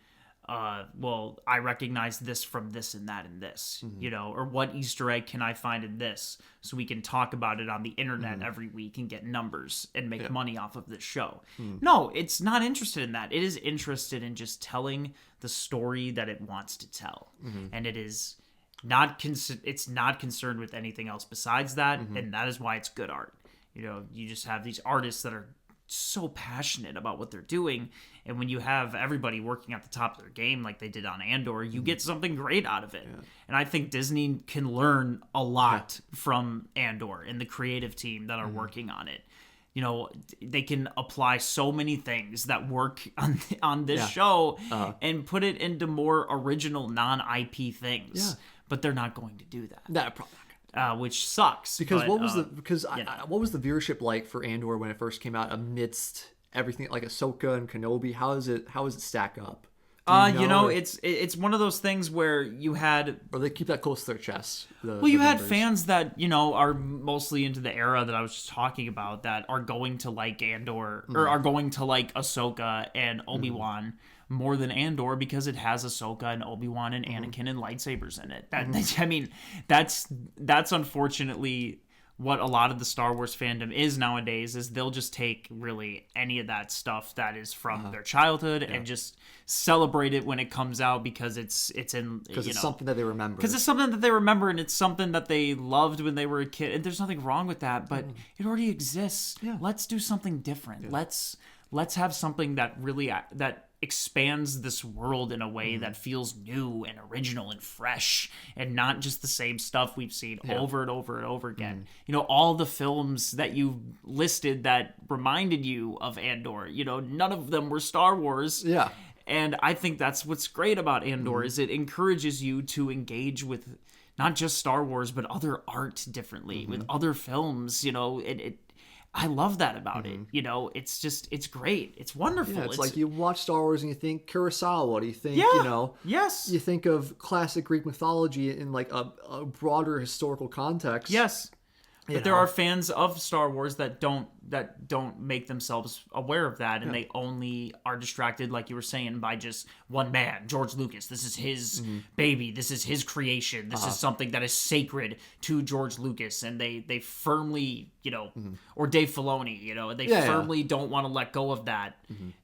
I recognize this from this and that and this, or what Easter egg can I find in this so we can talk about it on the internet every week and get numbers and make money off of this show. No, it's not interested in that. It is interested in just telling the story that it wants to tell. And it is it's not concerned with anything else besides that. And that is why it's good art. You just have these artists that are so passionate about what they're doing. And when you have everybody working at the top of their game like they did on Andor, you get something great out of it. Yeah. And I think Disney can learn a lot from Andor and the creative team that are working on it. You know, they can apply so many things that work on this show and put it into more original non-IP things. Yeah. But they're not going to do that. That probably. Which sucks. Because what was what was the viewership like for Andor when it first came out amidst everything like Ahsoka and Kenobi? How does it stack up? It's one of those things where you had, or they keep that close to their chest. You had fans that are mostly into the era that I was just talking about that are going to like Andor or are going to like Ahsoka and Obi-Wan more than Andor because it has Ahsoka and Obi-Wan and Anakin and lightsabers in it. I mean, that's unfortunately what a lot of the Star Wars fandom is nowadays, is they'll just take really any of that stuff that is from their childhood and just celebrate it when it comes out because it's something that they remember. Because it's something that they remember and it's something that they loved when they were a kid. And there's nothing wrong with that, but it already exists. Yeah. Let's do something different. Yeah. Let's have something that really that expands this world in a way that feels new and original and fresh and not just the same stuff we've seen over and over and over again. All the films that you listed that reminded you of Andor, none of them were Star Wars. Yeah. And I think that's what's great about Andor is it encourages you to engage with not just Star Wars, but other art differently, with other films, I love that about it. It's great. It's wonderful. Yeah, it's like you watch Star Wars and you think Kurosawa. Do you think, yes. You think of classic Greek mythology in like a broader historical context. Yes. But there are fans of Star Wars that don't make themselves aware of that, and they only are distracted, like you were saying, by just one man, George Lucas. This is his baby. This is his creation. This is something that is sacred to George Lucas, and they firmly, or Dave Filoni, they firmly don't want to let go of that.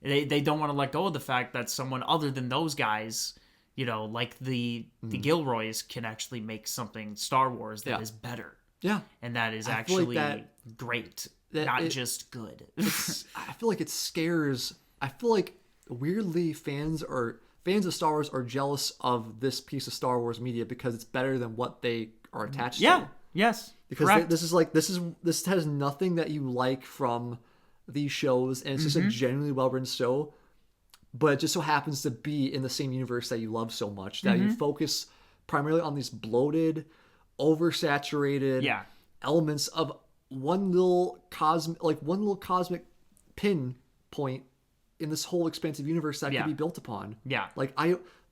They don't want to let go of the fact that someone other than those guys, like the Gilroys, can actually make something Star Wars that is better. Yeah. And that is actually great, not just good. I feel like it scares... I feel like, weirdly, fans of Star Wars are jealous of this piece of Star Wars media because it's better than what they are attached to. Yeah, yes, because this has nothing that you like from these shows, and it's just a genuinely well-written show, but it just so happens to be in the same universe that you love so much, that you focus primarily on these bloated... oversaturated elements of one little cosmic pinpoint in this whole expansive universe that can be built upon. Yeah.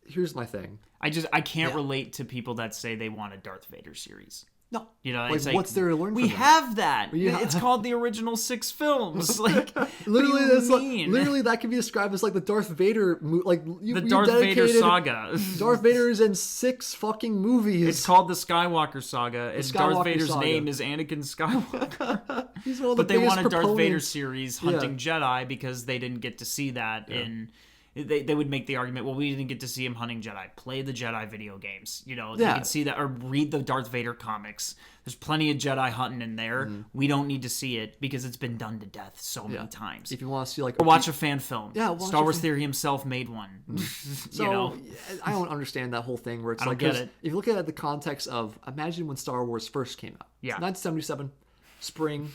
Here's my thing. I can't relate to people that say they want a Darth Vader series. No. It's what's there to learn from We them? have that. It's called the original 6 films. Literally, literally that can be described as like the Darth Vader the Darth Vader saga. Darth Vader is in 6 fucking movies. It's called the Skywalker saga. And Darth Vader's name is Anakin Skywalker. He's one of the but they want a Darth Vader proponents. Series hunting Jedi because they didn't get to see that in... They would make the argument, well, we didn't get to see him hunting Jedi. Play the Jedi video games. You can see that, or read the Darth Vader comics. There's plenty of Jedi hunting in there. We don't need to see it because it's been done to death so many times. If you want to see or watch a fan film. Yeah, Star Wars Theory himself made one. So I don't understand that whole thing where it's if you look at it at the context of, imagine when Star Wars first came out. Yeah. 1977, spring.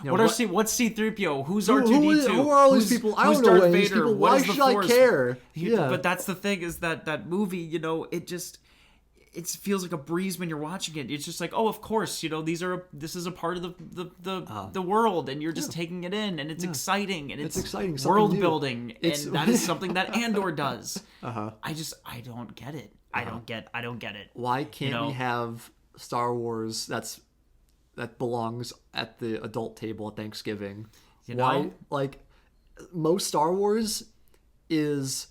What's C-3PO? Who's R2-D2? Who are all these people? I don't know any of these people. Why should I care? But that's the thing, is that movie, it feels like a breeze when you're watching it. It's just like, oh, of course, this is a part of the world, and you're just taking it in, and it's exciting, and it's exciting, world building, and that is something that Andor does. I don't get it. I don't get it. Why can't we have Star Wars that belongs at the adult table at Thanksgiving? Why, most Star Wars is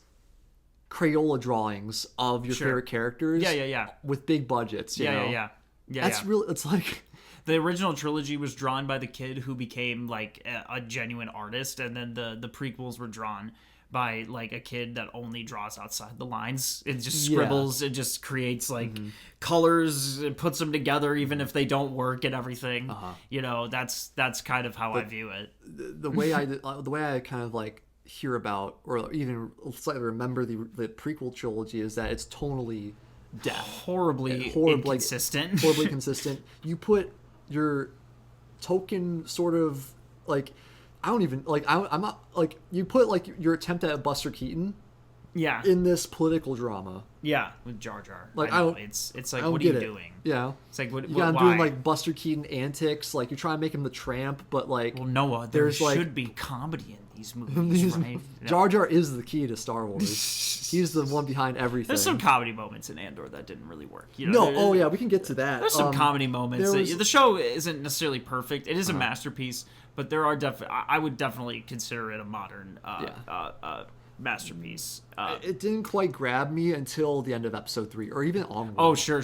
Crayola drawings of your favorite characters. Yeah. With big budgets. Yeah. That's really. It's like the original trilogy was drawn by the kid who became like a genuine artist, and then the prequels were drawn by like a kid that only draws outside the lines. It just scribbles. It just creates like colors. It puts them together even if they don't work and everything. You know, that's kind of how I view it. The way I kind of like hear about or even slightly remember the prequel trilogy is that it's tonally deaf, horribly inconsistent. Horribly consistent. You put your token sort of like. I don't even like. I'm not like you put like your attempt at Buster Keaton. Yeah. In this political drama. Yeah, with Jar Jar. Like I know. It's like what are you doing? Yeah. It's like what? Yeah, I'm doing like Buster Keaton antics. Like you're trying to make him the tramp, but like. Well, Noah, there should be comedy in these movies, right? Jar Jar is the key to Star Wars. He's the one behind everything. There's some comedy moments in Andor that didn't really work. You know, oh yeah, we can get to that. There's some comedy moments. The show isn't necessarily perfect. It is a masterpiece. But there are I would definitely consider it a modern masterpiece. It didn't quite grab me until the end of episode 3, or even onward. Oh, sure.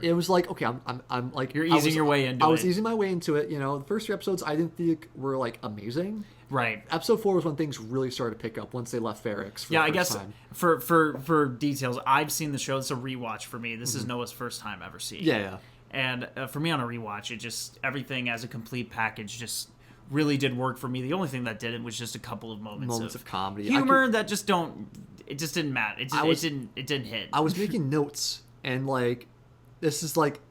It was like, okay, I'm like you're easing your way into it. I was easing my way into it. You know, the first 3 episodes I didn't think were like amazing. Right. Episode 4 was when things really started to pick up once they left Ferrix. For the first time. For details, I've seen the show. It's a rewatch for me. This is Noah's first time ever seeing. Yeah. And for me on a rewatch, it just everything as a complete package just really did work for me. The only thing that didn't was just a couple of moments of comedy, humor that just didn't matter. It didn't hit. I was making notes, and like this is like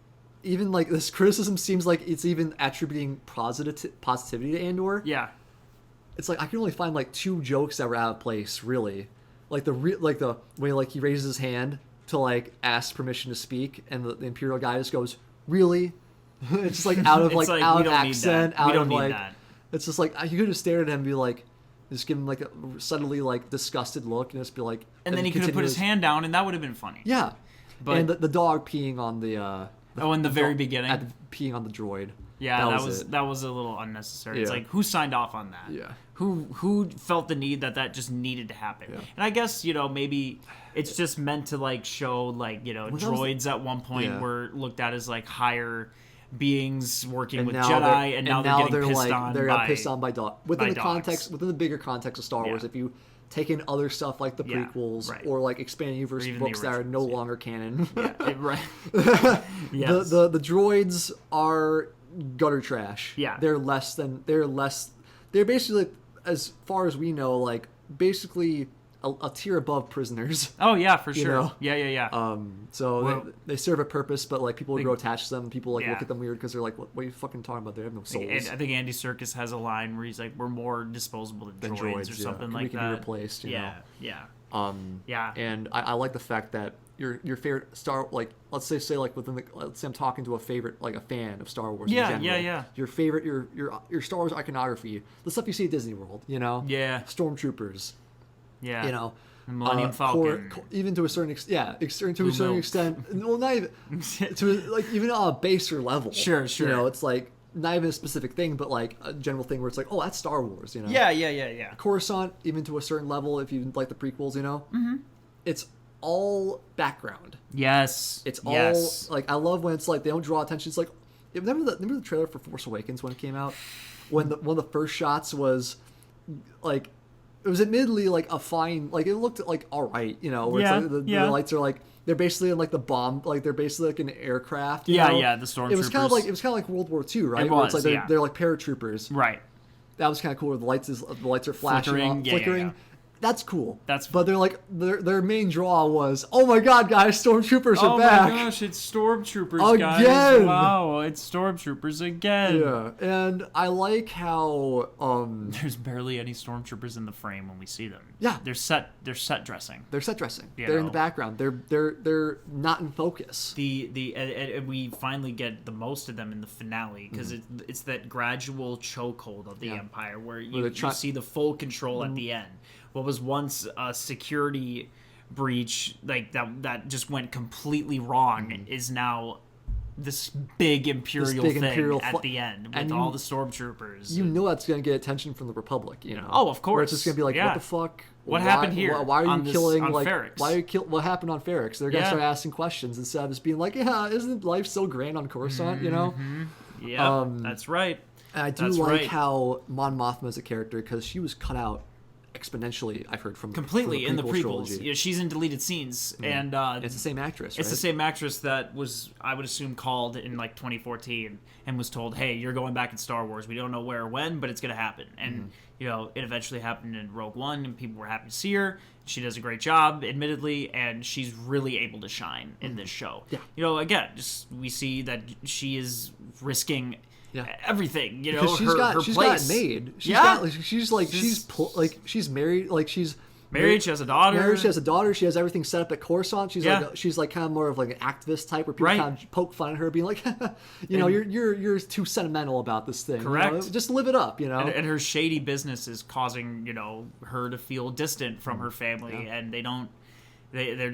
even like this criticism seems like it's even attributing positivity to Andor. Yeah, it's like I can only find like 2 jokes that were out of place, really. Like the way like he raises his hand to like ask permission to speak, and the Imperial guy just goes, "Really?" It's just like out of like out of accent, out of like. It's just like you could have stared at him and be like, just give him like a subtly like disgusted look, and just be like. And then he could have put his hand down, and that would have been funny. Yeah, but and the dog peeing on the. In the very beginning. Peeing on the droid. Yeah, that was a little unnecessary. Yeah. It's like who signed off on that? Yeah. Who felt the need that just needed to happen? Yeah. And I guess maybe it's just meant to like show like droids at one point were looked at as like higher beings working with Jedi, and now they're getting pissed on. They're pissed on by dogs. Within the bigger context of Star Wars, if you take in other stuff like the prequels or like expanded universe books that are no longer canon, right? Yes. The droids are gutter trash. Yeah, they're basically, as far as we know, like basically a tier above prisoners. Oh yeah, for sure. Yeah. So they serve a purpose, but like people grow attached to them. People like look at them weird because they're like, what are you fucking talking about? They have no souls. I think Andy Serkis has a line where he's like, "We're more disposable than droids or something like that." We can be replaced. You know? Yeah. And I like the fact that your favorite let's say like let's say I'm talking to a fan of Star Wars. Yeah, in general. yeah. Your favorite your Star Wars iconography, the stuff you see at Disney World. Yeah. Stormtroopers. Yeah. Millennium Falcon. Even to a certain extent, to a certain extent. Well, not even to like even on a baser level. Sure. It's like not even a specific thing, but like a general thing where it's like, oh, that's Star Wars. Yeah. Coruscant, even to a certain level, if you like the prequels, it's all background. Yes. It's all like I love when it's like they don't draw attention. It's like remember the trailer for Force Awakens when it came out, when one of the first shots was like. It was admittedly like a fine, like it looked like all right, where it's like the lights are like they're basically in like the bomb, like they're basically like an aircraft. The stormtroopers. It was kind of like World War II, right? It was, where it's like they're like paratroopers. Right. That was kind of cool. Where the lights are flashing, flickering. Yeah. That's cool. But they're like their main draw was, oh my god, guys, stormtroopers are back. Oh my gosh, it's stormtroopers guys. Wow, it's stormtroopers again. Yeah, and I like how there's barely any stormtroopers in the frame when we see them. Yeah, they're set dressing. They're set dressing. They're in the background. They're not in focus. And we finally get the most of them in the finale because it's that gradual chokehold of the Empire where you see the full control at the end. What was once a security breach like that just went completely wrong is now this big imperial thing at the end with all the stormtroopers. That's going to get attention from the Republic, Oh, of course. Where it's just going to be like, what the fuck? What happened here? Why are you killing like? Ferrix? What happened on Ferrix? They're going to start asking questions instead of just being like, isn't life so grand on Coruscant? Yeah, that's right. And I do how Mon Mothma is a character because she was cut out exponentially. I've heard from completely from in the prequels. trilogy. Yeah, she's in deleted scenes, and It's the same actress. it's right? the same actress that was, I would assume, called in like 2014 and was told, "Hey, you're going back in Star Wars. We don't know where or when, but it's going to happen." And you know, it eventually happened in Rogue One, and people were happy to see her. She does a great job, admittedly, and she's really able to shine in this show. Yeah. You know, again, just we see that she is risking everything. You know, Because she's got place. made. She's married. Like she's married. She has a daughter. Married. She has a daughter. She has everything set up at Coruscant. She's like kind of more of like an activist type, where people kind of poke fun at her, being like, you're too sentimental about this thing. Correct. You know? Just live it up. You know. And her shady business is causing her to feel distant from her family, and they don't. They're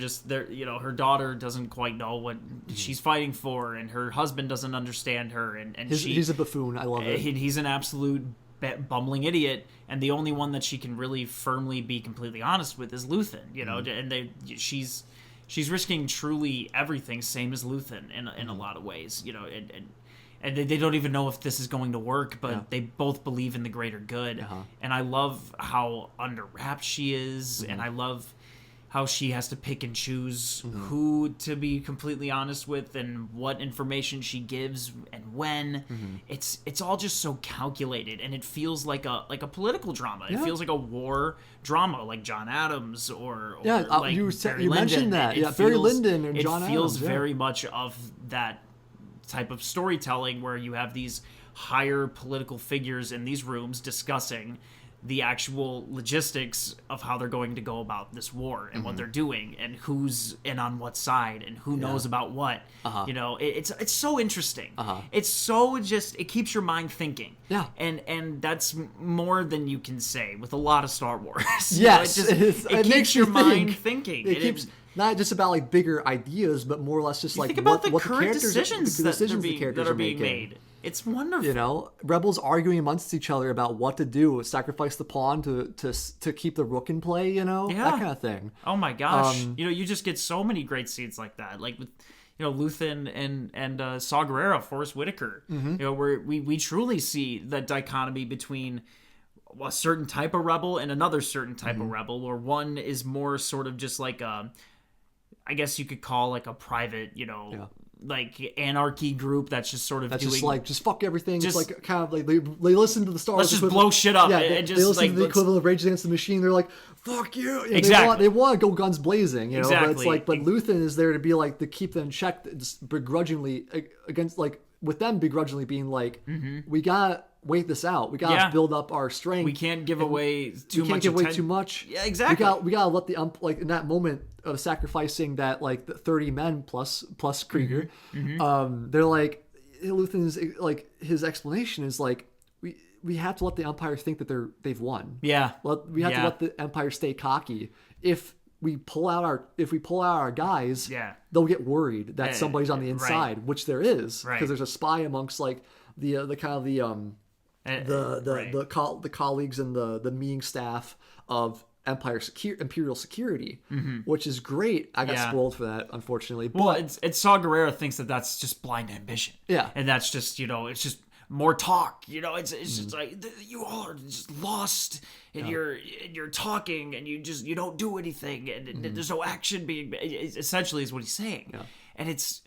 her daughter doesn't quite know what she's fighting for, and her husband doesn't understand her, and he's a buffoon. I love it. He's an absolute bumbling idiot, and the only one that she can really firmly be completely honest with is Luthen. And she's risking truly everything, same as Luthen in a lot of ways. And they don't even know if this is going to work, but they both believe in the greater good. And I love how under wraps she is, and I love how she has to pick and choose who to be completely honest with, and what information she gives and when. It's all just so calculated, and it feels like a political drama. It feels like a war drama, like John Adams or like you Barry mentioned Lyndon. that. Barry Lyndon and John Adams. It feels very much of that type of storytelling, where you have these higher political figures in these rooms discussing the actual logistics of how they're going to go about this war, and what they're doing, and who's in on what side, and who knows about what. It's so interesting. It's so it keeps your mind thinking. And that's more than you can say with a lot of Star Wars. It keeps your mind thinking. It keeps not just about like bigger ideas, but more or less just like think about what the current decisions the that characters are being made. It's wonderful. Rebels arguing amongst each other about what to do, sacrifice the pawn to keep the rook in play, that kind of thing. Oh my gosh. You just get so many great scenes like that. Like with Luthen and Saw Gerrera, Forrest Whitaker. Where we truly see that dichotomy between a certain type of rebel and another certain type of rebel, or one is more sort of just like I guess you could call like a private, like anarchy group that's just sort of that's doing just fuck everything. It's like kind of like they listen to the Star Wars. Let's just blow shit up. Yeah, and they just listen like to the equivalent of Rage Against the Machine. They're like, fuck you. Exactly. They want to go guns blazing. Exactly. But it's like, but Luthen is there to be like to keep them checked, just begrudgingly against like with them begrudgingly being like, we gotta wait this out. We gotta build up our strength. We can't give away too much. We can't give away too much. Yeah, exactly. We gotta let the like in that moment of sacrificing that like the 30 men plus Krieger. They're like, Luthen's like his explanation is like we have to let the Empire think that they've won. Yeah. We have to let the Empire stay cocky. If we pull out our guys, they'll get worried that somebody's on the inside, which there is, because there's a spy amongst like the colleagues and the meeting staff of Imperial Security, which is great. I got spoiled for that, unfortunately. But it's Saw Gerrera thinks that that's just blind ambition. Yeah, and that's just it's just more talk. It's just like you all are just lost, and you're talking, and you don't do anything, and there's no action being. Essentially, is what he's saying, and it's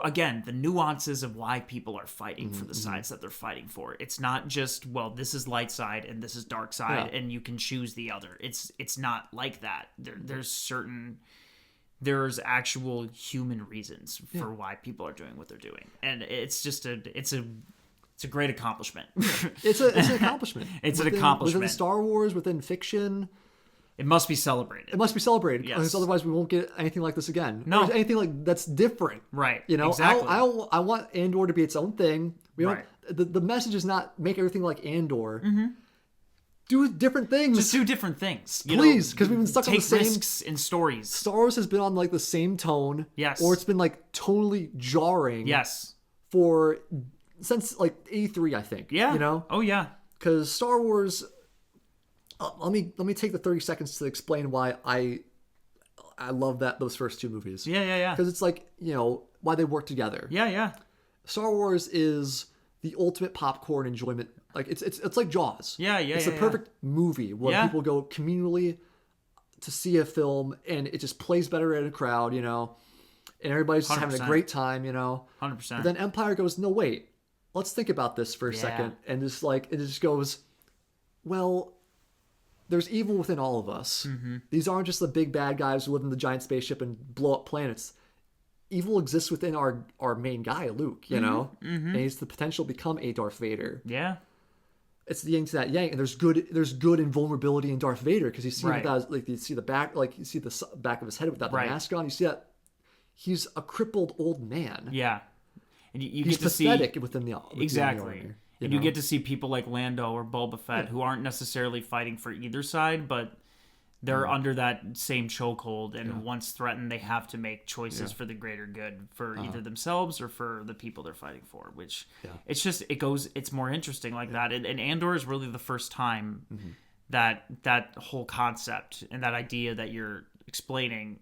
again the nuances of why people are fighting for the sides that they're fighting for. It's not just this is light side and this is dark side and you can choose the other. It's not like that. There's actual human reasons for why people are doing what they're doing, and it's a great accomplishment. It's an accomplishment. It's an accomplishment within Star Wars, within fiction. It must be celebrated. It must be celebrated, because otherwise we won't get anything like this again. No, or anything like that's different. Right. Exactly. I want Andor to be its own thing. We don't. The message is not make everything like Andor. Do different things. Just do different things, please, because we've been stuck on the same risks in stories. Star Wars has been on like the same tone. Yes. Or it's been like totally jarring. Yes. Since like 83, I think. Yeah. Oh yeah. Because Star Wars. Let me take the 30 seconds to explain why I love those first two movies. Yeah. Because it's like, why they work together. Yeah. Star Wars is the ultimate popcorn enjoyment Like it's like Jaws. Yeah. It's the perfect movie where people go communally to see a film, and it just plays better in a crowd, and everybody's just having a great time, 100%. But then Empire goes, no, wait, let's think about this for a second, and just like it just goes, well, there's evil within all of us. Mm-hmm. These aren't just the big bad guys who live in the giant spaceship and blow up planets. Evil exists within our main guy, Luke, Mm-hmm. and he's the potential to become a Darth Vader. Yeah. It's the yin to that yang, and there's good and vulnerability in Darth Vader, because you see you see the back, like you see the back of his head without the mask on. You see that he's a crippled old man. Yeah, and you he's get to pathetic see within the exactly, army, and you get to see people like Lando or Boba Fett who aren't necessarily fighting for either side, but they're under that same chokehold, and once threatened, they have to make choices for the greater good for either themselves or for the people they're fighting for, which it's more interesting like that. And Andor is really the first time that whole concept and that idea that you're explaining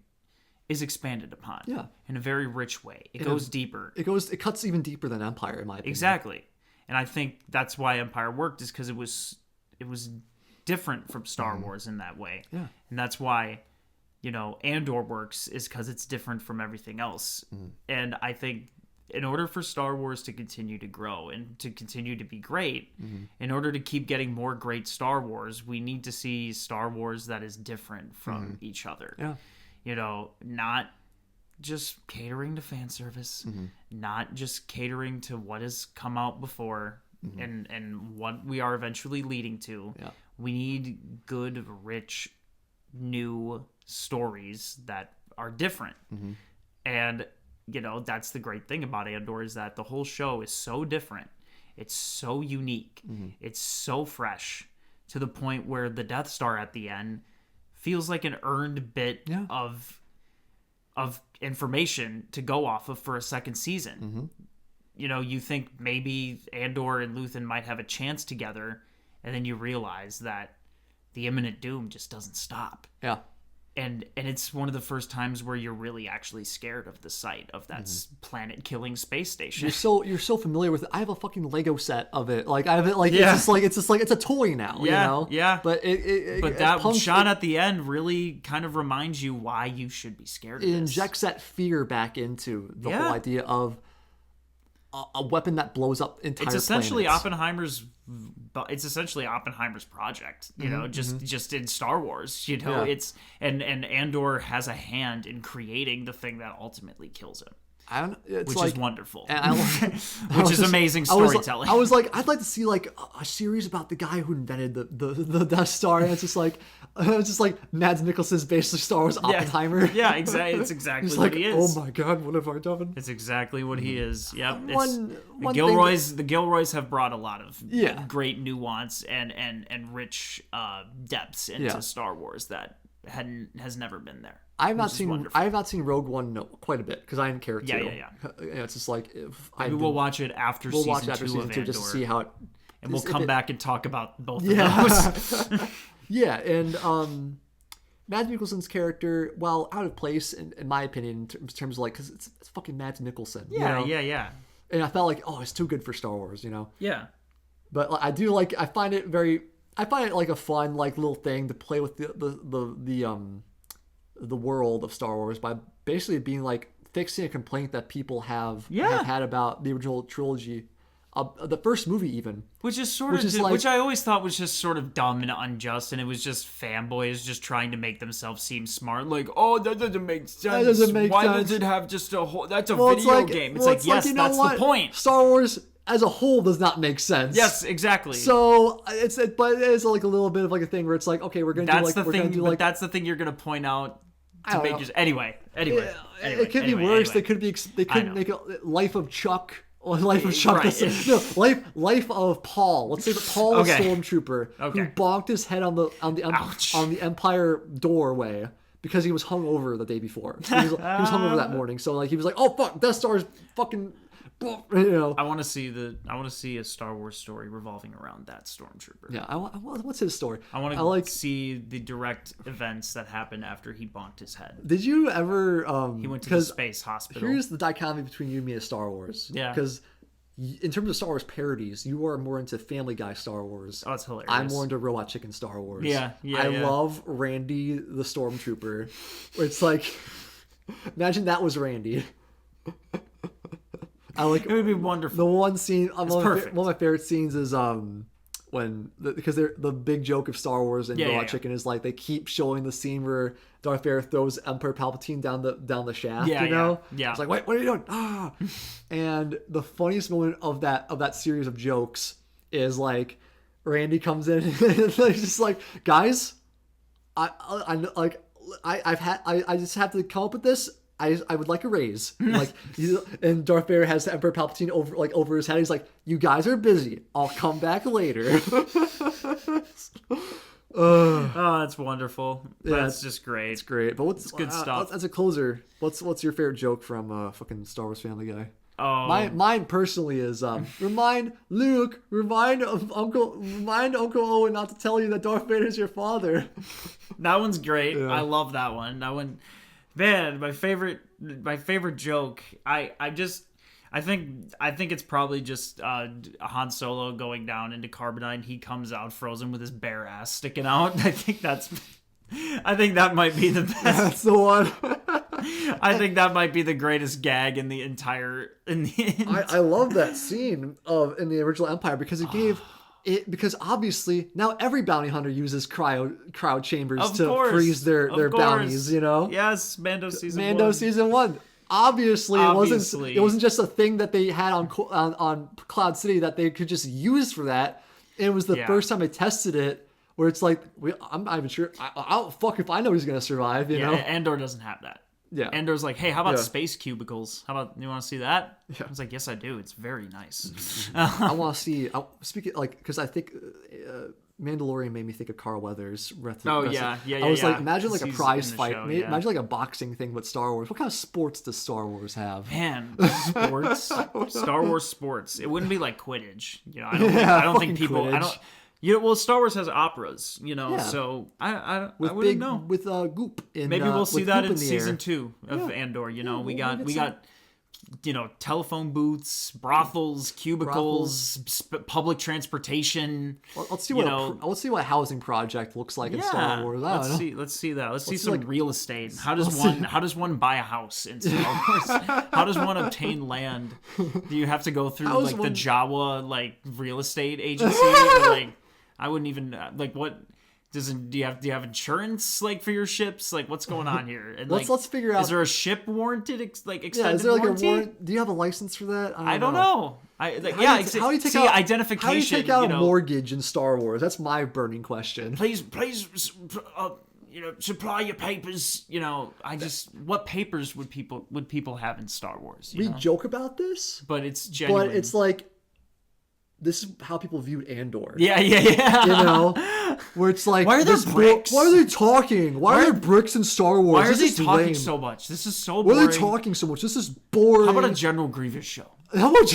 is expanded upon in a very rich way. It goes deeper. It cuts even deeper than Empire, in my opinion. Exactly. And I think that's why Empire worked, is because it was different from Star Wars in that way. Yeah. And that's why, Andor works, is because it's different from everything else. And I think in order for Star Wars to continue to grow and to continue to be great, in order to keep getting more great Star Wars, we need to see Star Wars that is different from each other. Yeah. Not just catering to fan service, not just catering to what has come out before and what we are eventually leading to. Yeah. We need good, rich, new stories that are different. And, that's the great thing about Andor, is that the whole show is so different. It's so unique. It's so fresh, to the point where the Death Star at the end feels like an earned bit of information to go off of for a second season. You think maybe Andor and Luthen might have a chance together, and then you realize that the imminent doom just doesn't stop. Yeah. And it's one of the first times where you're really actually scared of the sight of that planet-killing space station. You're so familiar with it. I have a fucking Lego set of it. Like I have it. Like it's just like it's a toy now. Yeah, yeah. But that shot at the end really kind of reminds you why you should be scared of it. this. Injects that fear back into the whole idea of a weapon that blows up entire It's essentially planets. Oppenheimer's project, just in Star Wars, it's and Andor has a hand in creating the thing that ultimately kills him. Which is wonderful. Which is amazing storytelling. I was like, I'd like to see like a series about the guy who invented the Death Star, and it's just like Mads Mikkelsen's basically Star Wars Oppenheimer. Yeah, exactly. It's exactly what he is. Oh my god, what have I done? It's exactly what he is. Yep. The Gilroys have brought a lot of great nuance and rich depths into Star Wars that has never been there. I have not seen Rogue One quite a bit, because I didn't care to. Yeah. It's just like maybe we'll watch it after season 2 of Andor, just to see how it. And we'll come back and talk about both of those. Yeah, and Mads Mikkelsen's character, while out of place in my opinion, in terms of like, because it's fucking Mads Mikkelsen. Yeah. And I felt like, it's too good for Star Wars, Yeah. But I find it like a fun like little thing to play with the world of Star Wars by basically being like fixing a complaint that people have had about the original trilogy, the first movie even, which I always thought was just sort of dumb and unjust, and it was just fanboys just trying to make themselves seem smart. Like, that doesn't make sense. Why does it have just a whole? That's a video game. It's like yes, that's the point. Star Wars as a whole does not make sense. Yes, exactly. So it's like a little bit of like a thing where it's like, okay, we're gonna that's the thing you're gonna point out. Anyway. It could be worse. They could make it Life of Chuck or Life of Chuck. Right. Life of Paul. Let's say that Paul is a stormtrooper who bonked his head on the Empire doorway because he was hungover the day before. He was hungover that morning. So like he was like, oh fuck, Death Star's fucking. I want to see a Star Wars story revolving around that stormtrooper. Yeah, what's his story? I want to see the direct events that happened after he bonked his head. Did you ever? He went to the space hospital. Here's the dichotomy between you and me as Star Wars. Yeah. Because in terms of Star Wars parodies, you are more into Family Guy Star Wars. Oh, it's hilarious. I'm more into Robot Chicken Star Wars. I love Randy the Stormtrooper. Where it's like, imagine that was Randy. It would be wonderful. The one scene, perfect. one of my favorite scenes is because they're the big joke of Star Wars and Robot Chicken is like they keep showing the scene where Darth Vader throws Emperor Palpatine down the shaft. Yeah. It's like, wait, what are you doing? Ah! And the funniest moment of that series of jokes is like Randy comes in and he's just like, guys, I just have to come up with this. I would like a raise. Like, and Darth Vader has the Emperor Palpatine over his head. He's like, "You guys are busy. I'll come back later." Oh, that's wonderful. That's just great. It's great. But what's good stuff. As a closer, what's your favorite joke from fucking Star Wars Family Guy? Oh, mine personally is remind Uncle Owen not to tell you that Darth Vader is your father. That one's great. Yeah. I love that one. That one. Man, my favorite joke. I think it's probably just Han Solo going down into Carbonite. He comes out frozen with his bare ass sticking out. I think that might be the best. That's the one. I think that might be the greatest gag in the entire. I love that scene in the original Empire because it gave. Because obviously now every bounty hunter uses cryo chambers to freeze their bounties, you know? Yes, Mando season 1. Obviously. It wasn't just a thing that they had on Cloud City that they could just use for that. And it was the first time I tested it where it's like, I'm not even sure. I'll fuck if I know he's gonna survive, you know? Andor doesn't have that. Yeah. Andor's like, hey, how about space cubicles? How about, you want to see that? Yeah. I was like, yes, I do. It's very nice. I want to see, speaking like, because I think Mandalorian made me think of Carl Weathers. Yeah. I was like, imagine like a He's prize in the fight. show, Imagine like a boxing thing, but Star Wars. What kind of sports does Star Wars have? Man, sports, Star Wars sports. It wouldn't be like Quidditch. You know, I don't think people. Quidditch. I don't. You know, well, Star Wars has operas. You know, so I wouldn't know. With Goop. Maybe we'll see that in season 2 of Yeah. Andor. You know, we got you know, telephone booths, brothels, cubicles, public transportation. Let's see what a housing project looks like in Star Wars. Let's see that. Let's see some real estate. How does one buy a house in Star Wars? How does one obtain land? Do you have to go through the Jawa real estate agency? I wouldn't even what. Do you have insurance for your ships? What's going on here? And let's figure out. Is there a ship warranted extended is there warranty? a warrant? Do you have a license for that? I don't know. How do you take out identification? How do you take out a mortgage in Star Wars? That's my burning question. Please, supply your papers. What papers would people have in Star Wars? We joke about this, but it's genuine. But it's like. This is how people viewed Andor. Yeah. You know? Where it's like... Why are there bricks? Why are they talking? Why are there bricks in Star Wars? Why are they talking so much? This is so boring. Why are they talking so much? This is boring. How about a General Grievous show? How much?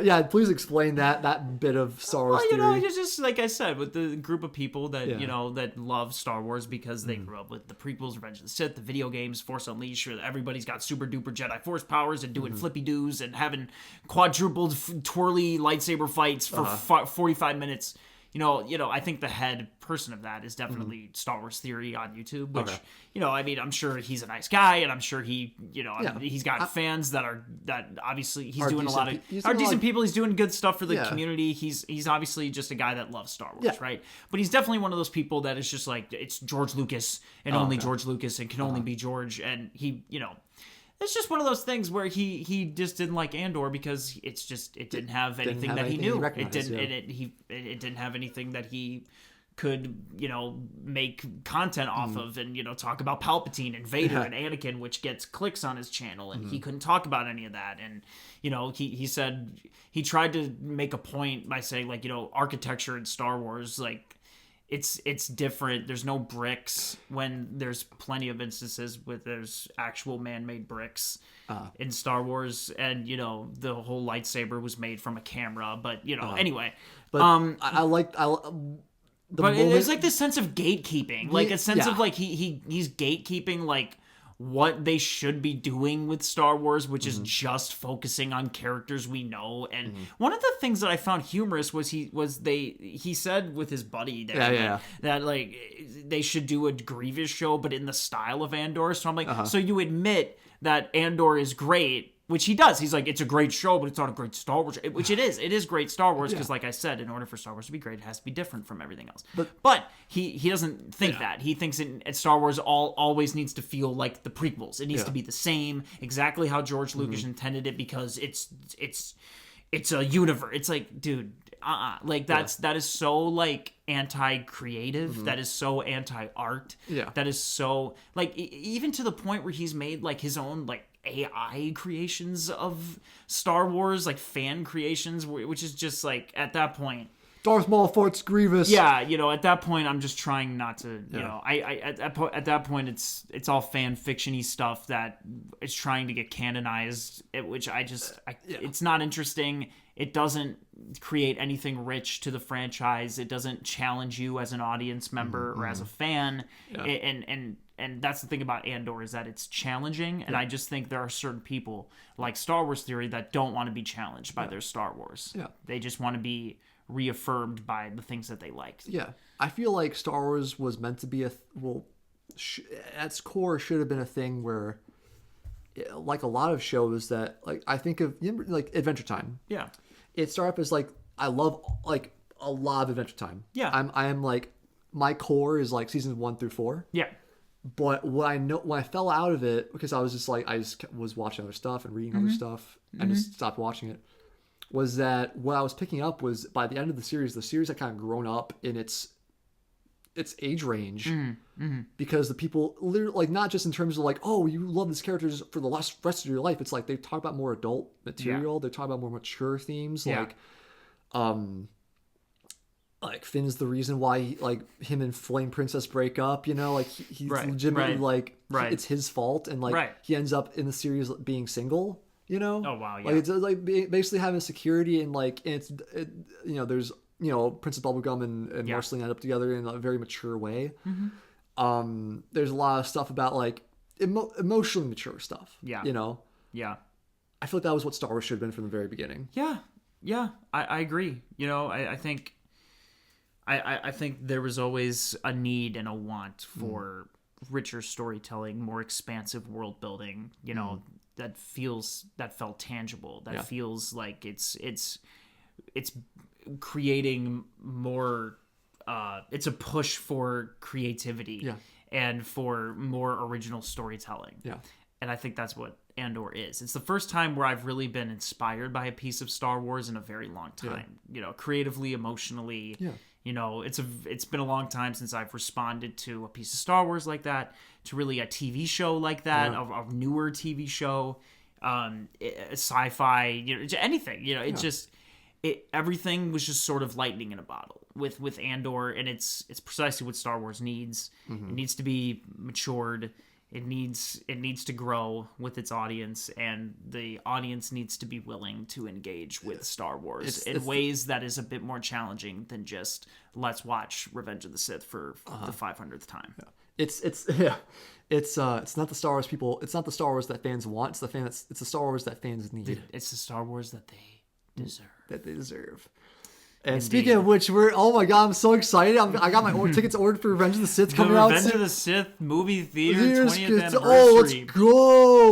Yeah, please explain that bit of Star Wars theory. It's just like I said, with the group of people that that love Star Wars because they grew up with the prequels, Revenge of the Sith, the video games, Force Unleashed. Everybody's got super duper Jedi Force powers and doing flippy doos and having quadrupled twirly lightsaber fights for 45 minutes. I think the head person of that is definitely Star Wars Theory on YouTube, which, I'm sure he's a nice guy, and I'm sure he, he's got fans that obviously he's doing a lot of decent people. He's doing good stuff for the community. He's obviously just a guy that loves Star Wars, right? But he's definitely one of those people that is just like, it's George Lucas and only George Lucas and can only be George, and he, it's just one of those things where he just didn't like Andor because it didn't have anything that he knew. It didn't have anything that he could make content off of and talk about Palpatine and Vader and Anakin, which gets clicks on his channel, and he couldn't talk about any of that. And he said he tried to make a point by saying architecture in Star Wars it's different. There's no bricks when there's plenty of instances where there's actual man-made bricks in Star Wars, and the whole lightsaber was made from a camera. But anyway, but I like but there's this sense of gatekeeping, a sense of he's gatekeeping what they should be doing with Star Wars, which is just focusing on characters we know. And one of the things that I found humorous was he said with his buddy that like they should do a Grievous show, but in the style of Andor. So I'm like, so you admit that Andor is great, which he does. He's like, it's a great show, but it's not a great Star Wars show. Which it is. It is great Star Wars because, like I said, in order for Star Wars to be great, it has to be different from everything else. But he doesn't think that. He thinks Star Wars always needs to feel like the prequels. It needs to be the same, exactly how George Lucas intended it, because it's a universe. It's like, dude, like that is so like anti-creative. That is so anti-art. That is so like even to the point where he's made like his own like AI creations of Star Wars, like fan creations, which is just like at that point, Darth Maul fights Grievous. Yeah, at that point I'm just trying not to, at that point it's all fan fiction-y stuff that is trying to get canonized, which it's not interesting. It doesn't create anything rich to the franchise. It doesn't challenge you as an audience member or as a fan. And that's the thing about Andor, is that it's challenging, and I just think there are certain people, like Star Wars Theory, that don't want to be challenged by their Star Wars. They just want to be reaffirmed by the things that they liked. I feel like Star Wars was meant to be at its core should have been a thing where, like a lot of shows that, like I think of, like Adventure Time. It started up as like, I love like a lot of Adventure Time. I am like, my core is like seasons 1 through 4. But when I fell out of it, because I was just like, I just was watching other stuff and reading other stuff and just stopped watching it, was that what I was picking up was, by the end of the series had kind of grown up in its age range, because the people literally, like, not just in terms of like, oh, you love these characters for the rest of your life. It's like they talk about more adult material. They talk about more mature themes, like Finn's the reason why him and Flame Princess break up, like he's legitimately it's his fault, and he ends up in the series being single, oh wow, like it's like basically having security, and there's Princess Bubblegum and Marceline end up together in a very mature way. There's a lot of stuff about like emotionally mature stuff. I feel like that was what Star Wars should have been from the very beginning. I agree. I think there was always a need and a want for richer storytelling, more expansive world building, that felt tangible, that feels like it's creating more, it's a push for creativity and for more original storytelling. And I think that's what Andor is. It's the first time where I've really been inspired by a piece of Star Wars in a very long time, creatively, emotionally. It's been a long time since I've responded to a piece of Star Wars like that, to really a TV show like that, a newer TV show, sci-fi, anything. Everything was just sort of lightning in a bottle with Andor, and it's precisely what Star Wars needs. It needs to be matured. It needs to grow with its audience, and the audience needs to be willing to engage with Star Wars in ways that is a bit more challenging than just let's watch Revenge of the Sith for the 500th time. It's not the Star Wars people. It's not the Star Wars that fans want. It's the Star Wars that fans need. It's the Star Wars that they deserve. And speaking of which, oh my god, I'm so excited. I got my tickets ordered for Revenge of the Sith coming out. Revenge of the Sith movie theater 20th anniversary.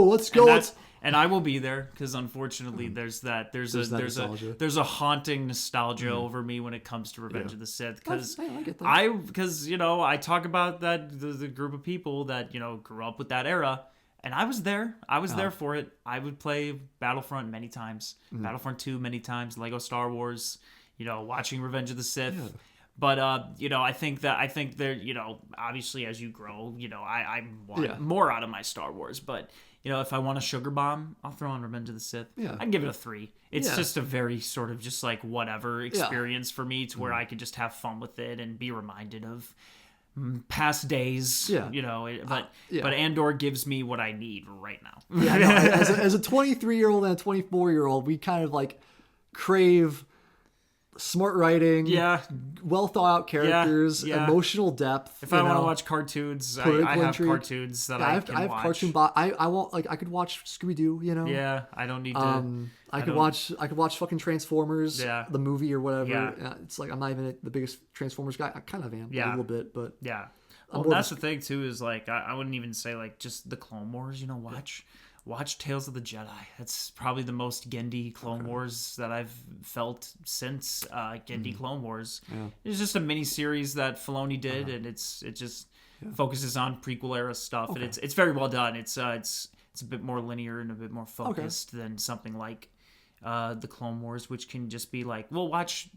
Let's go. And I will be there, because unfortunately there's a haunting nostalgia over me when it comes to Revenge of the Sith, because I talk about that the group of people that grew up with that era. And I was there. There for it. I would play Battlefront many times. Battlefront 2 many times. Lego Star Wars. Watching Revenge of the Sith. But, I think there, obviously as you grow, I want more out of my Star Wars. But, if I want a sugar bomb, I'll throw on Revenge of the Sith. I'd give it a 3. It's just a very sort of just like whatever experience for me, to where I could just have fun with it and be reminded of past days, but Andor gives me what I need right now. As a 23-year-old and a 24-year-old, we kind of like crave smart writing, well thought out characters, emotional depth. If I want to watch cartoons, I have cartoons that I can watch. I won't I could watch Scooby Doo. Yeah, I don't need to. I could watch fucking Transformers, the movie or whatever. Yeah. It's like I'm not even the biggest Transformers guy. I kind of am a little bit, but yeah. Well, that's the thing too. Is like I wouldn't even say like just the Clone Wars. Watch Tales of the Jedi. That's probably the most Genndy Clone Wars that I've felt since Genndy Clone Wars. Yeah. It's just a mini series that Filoni did, and it just focuses on prequel era stuff, and it's very well done. It's a bit more linear and a bit more focused than something like the Clone Wars, which can just be like, well, watch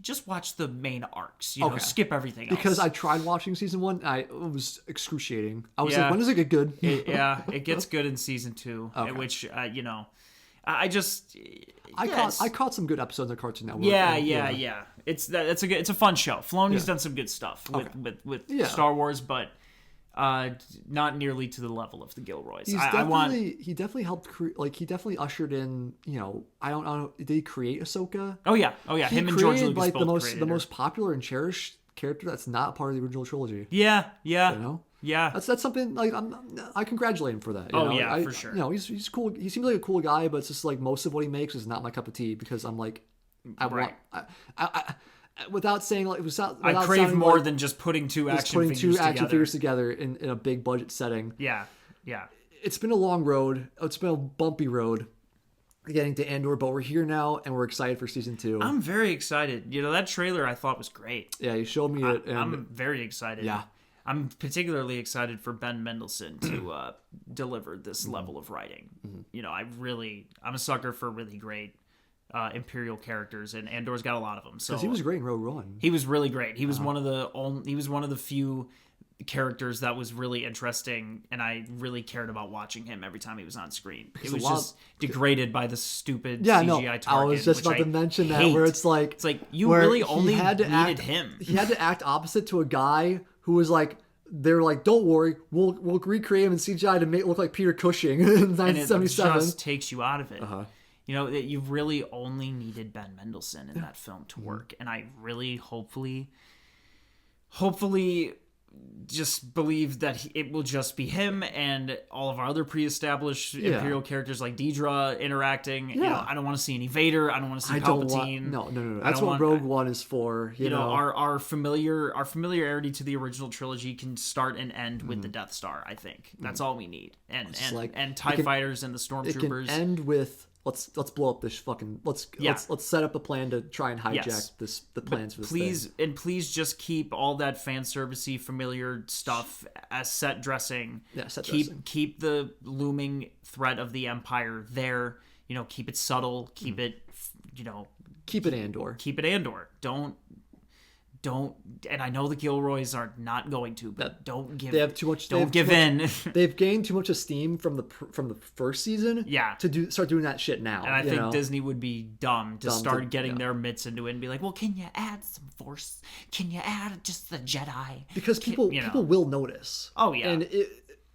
the main arcs, skip everything else. Because I tried watching season 1, it was excruciating. I was like, when does it get good? It gets good in season 2, which I caught some good episodes of Cartoon Network. Yeah. It's a fun show. Filoni's done some good stuff with Star Wars, but not nearly to the level of the Gilroys. He definitely helped he definitely ushered in, I don't know, did he create Ahsoka? Oh yeah. Him and George Lucas like both the most popular and cherished character that's not part of the original trilogy. Yeah. Yeah. That's something like I congratulate him for that. For sure. He's cool. He seems like a cool guy, but it's just like most of what he makes is not my cup of tea because I'm like I without saying like I crave more than just putting two action figures together in a big budget setting. Yeah. It's been a long road. It's been a bumpy road getting to Andor, but we're here now and we're excited for season 2. I'm very excited. That trailer I thought was great. Yeah, you showed me it. And I'm very excited. Yeah. I'm particularly excited for Ben Mendelsohn to deliver this level of writing. I'm a sucker for really great Imperial characters, and Andor's got a lot of them. So he was great in Rogue One. He was really great. He was one of the few characters that was really interesting, and I really cared about watching him every time he was on screen. It was just degraded by the stupid CGI target. I was just about to mention that, where it's like you really only needed him. He had to act opposite to a guy who was like, they're like, don't worry, we'll recreate him in CGI to make it look like Peter Cushing in 1977. And it just takes you out of it. You really only needed Ben Mendelsohn in that film to work. And I really, hopefully just believe that it will just be him and all of our other pre-established Imperial characters like Deidre interacting. I don't want to see any Vader. I don't want to see Palpatine. No. That's what Rogue One is for. Our familiarity to the original trilogy can start and end with the Death Star. I think that's all we need. And TIE fighters and the Stormtroopers. It can end with let's blow up this fucking let's set up a plan to try and hijack the plans for this thing. Please just keep all that fan servicey familiar stuff as set dressing. Keep the looming threat of the Empire there. Keep it subtle. Keep it Andor. Keep it Andor. Don't, and I know the Gilroys are not going to, but don't give. They have too much. Don't give in. They've gained too much esteem from the first season. Yeah. To start doing that shit now. And I think Disney would be dumb to start getting their mitts into it and be like, well, can you add some Force? Can you add just the Jedi? Because people will notice. Oh yeah. And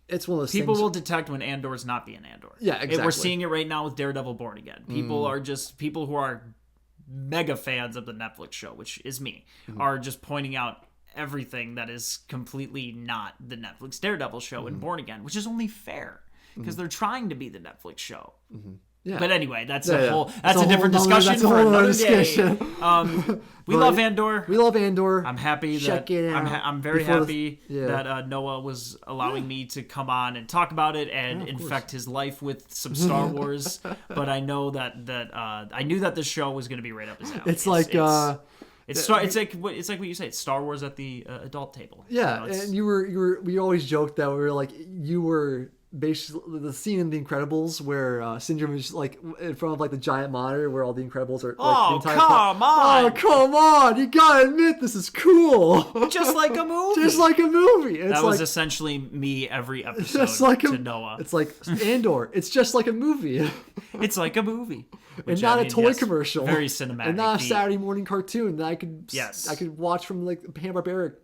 it's one of those people things. will detect when Andor's not being Andor. Yeah, exactly. We're seeing it right now with Daredevil Born Again. People are just people who are mega fans of the Netflix show, which is me, are just pointing out everything that is completely not the Netflix Daredevil show in Born Again, which is only fair because they're trying to be the Netflix show. Yeah. But anyway, that's a different discussion for another day. We love Andor. We love Andor. I'm happy I'm very happy that Noah was allowing me to come on and talk about it and infect his life with some Star Wars. But I know that I knew that this show was going to be right up his alley. It's like what you say. It's Star Wars at the adult table. Yeah, and we always joked that we were like you were. Basically, the scene in The Incredibles where Syndrome is like in front of like the giant monitor where all the Incredibles are. Like, come on! Oh, come on! You gotta admit this is cool. Just like a movie. Just like a movie. That was essentially me every episode to Noah. It's like Andor. It's just like a movie. It's like a movie. And not a toy commercial. Very cinematic. And not a Saturday morning cartoon that I could watch from like Hanna-Barbera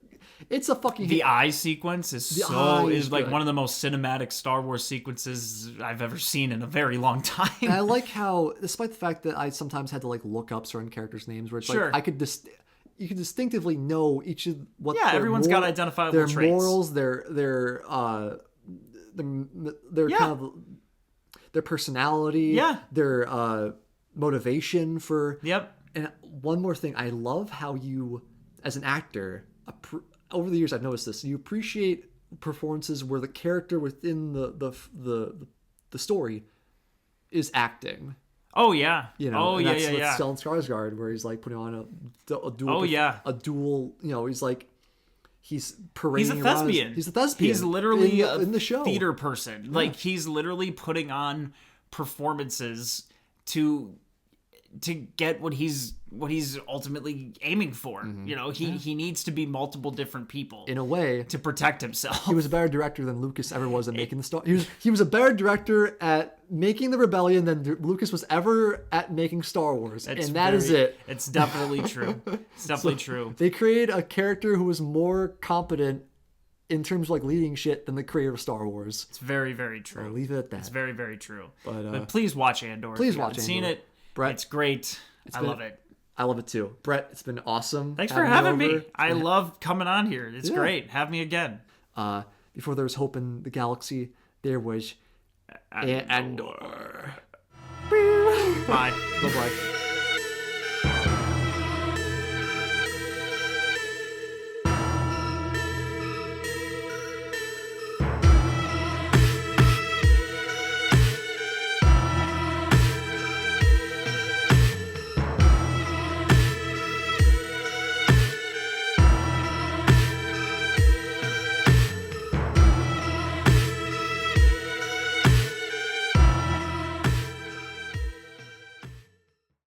It's a fucking... The eye sequence is like good. one of the most cinematic Star Wars sequences I've ever seen in a very long time. And I like how, despite the fact that I sometimes had to like look up certain characters' names, where it's like I could you can distinctively know each of what. Yeah, everyone's got identifiable their traits. Morals, their kind of their personality, their motivation for. Yep. And one more thing, I love how you, as an actor, over the years I've noticed this. You appreciate performances where the character within the story is acting. Oh yeah. You know. That's Stellan Skarsgård, where he's like putting on a dual. a dual. You know, he's parading. He's a thespian. He's a thespian. He's literally in the show. Theater person. Yeah. Like he's literally putting on performances to get what he's ultimately aiming for. You know, he needs to be multiple different people in a way to protect himself. He was a better director than Lucas ever was at making the Star. He was a better director at making the Rebellion than Lucas was ever at making Star Wars, and that is it. It's definitely true. It's definitely true. They created a character who was more competent in terms of like leading shit than the creator of Star Wars. It's very, very true. I'll leave it at that. It's very, very true. But please watch Andor. Please if you watch haven't Andor. Seen it. Brett, it's great. I love it. I love it too. Brett, it's been awesome. Thanks for having me. I love coming on here. It's great. Have me again. Before there was hope in the galaxy, there was Andor. Bye. Bye-bye.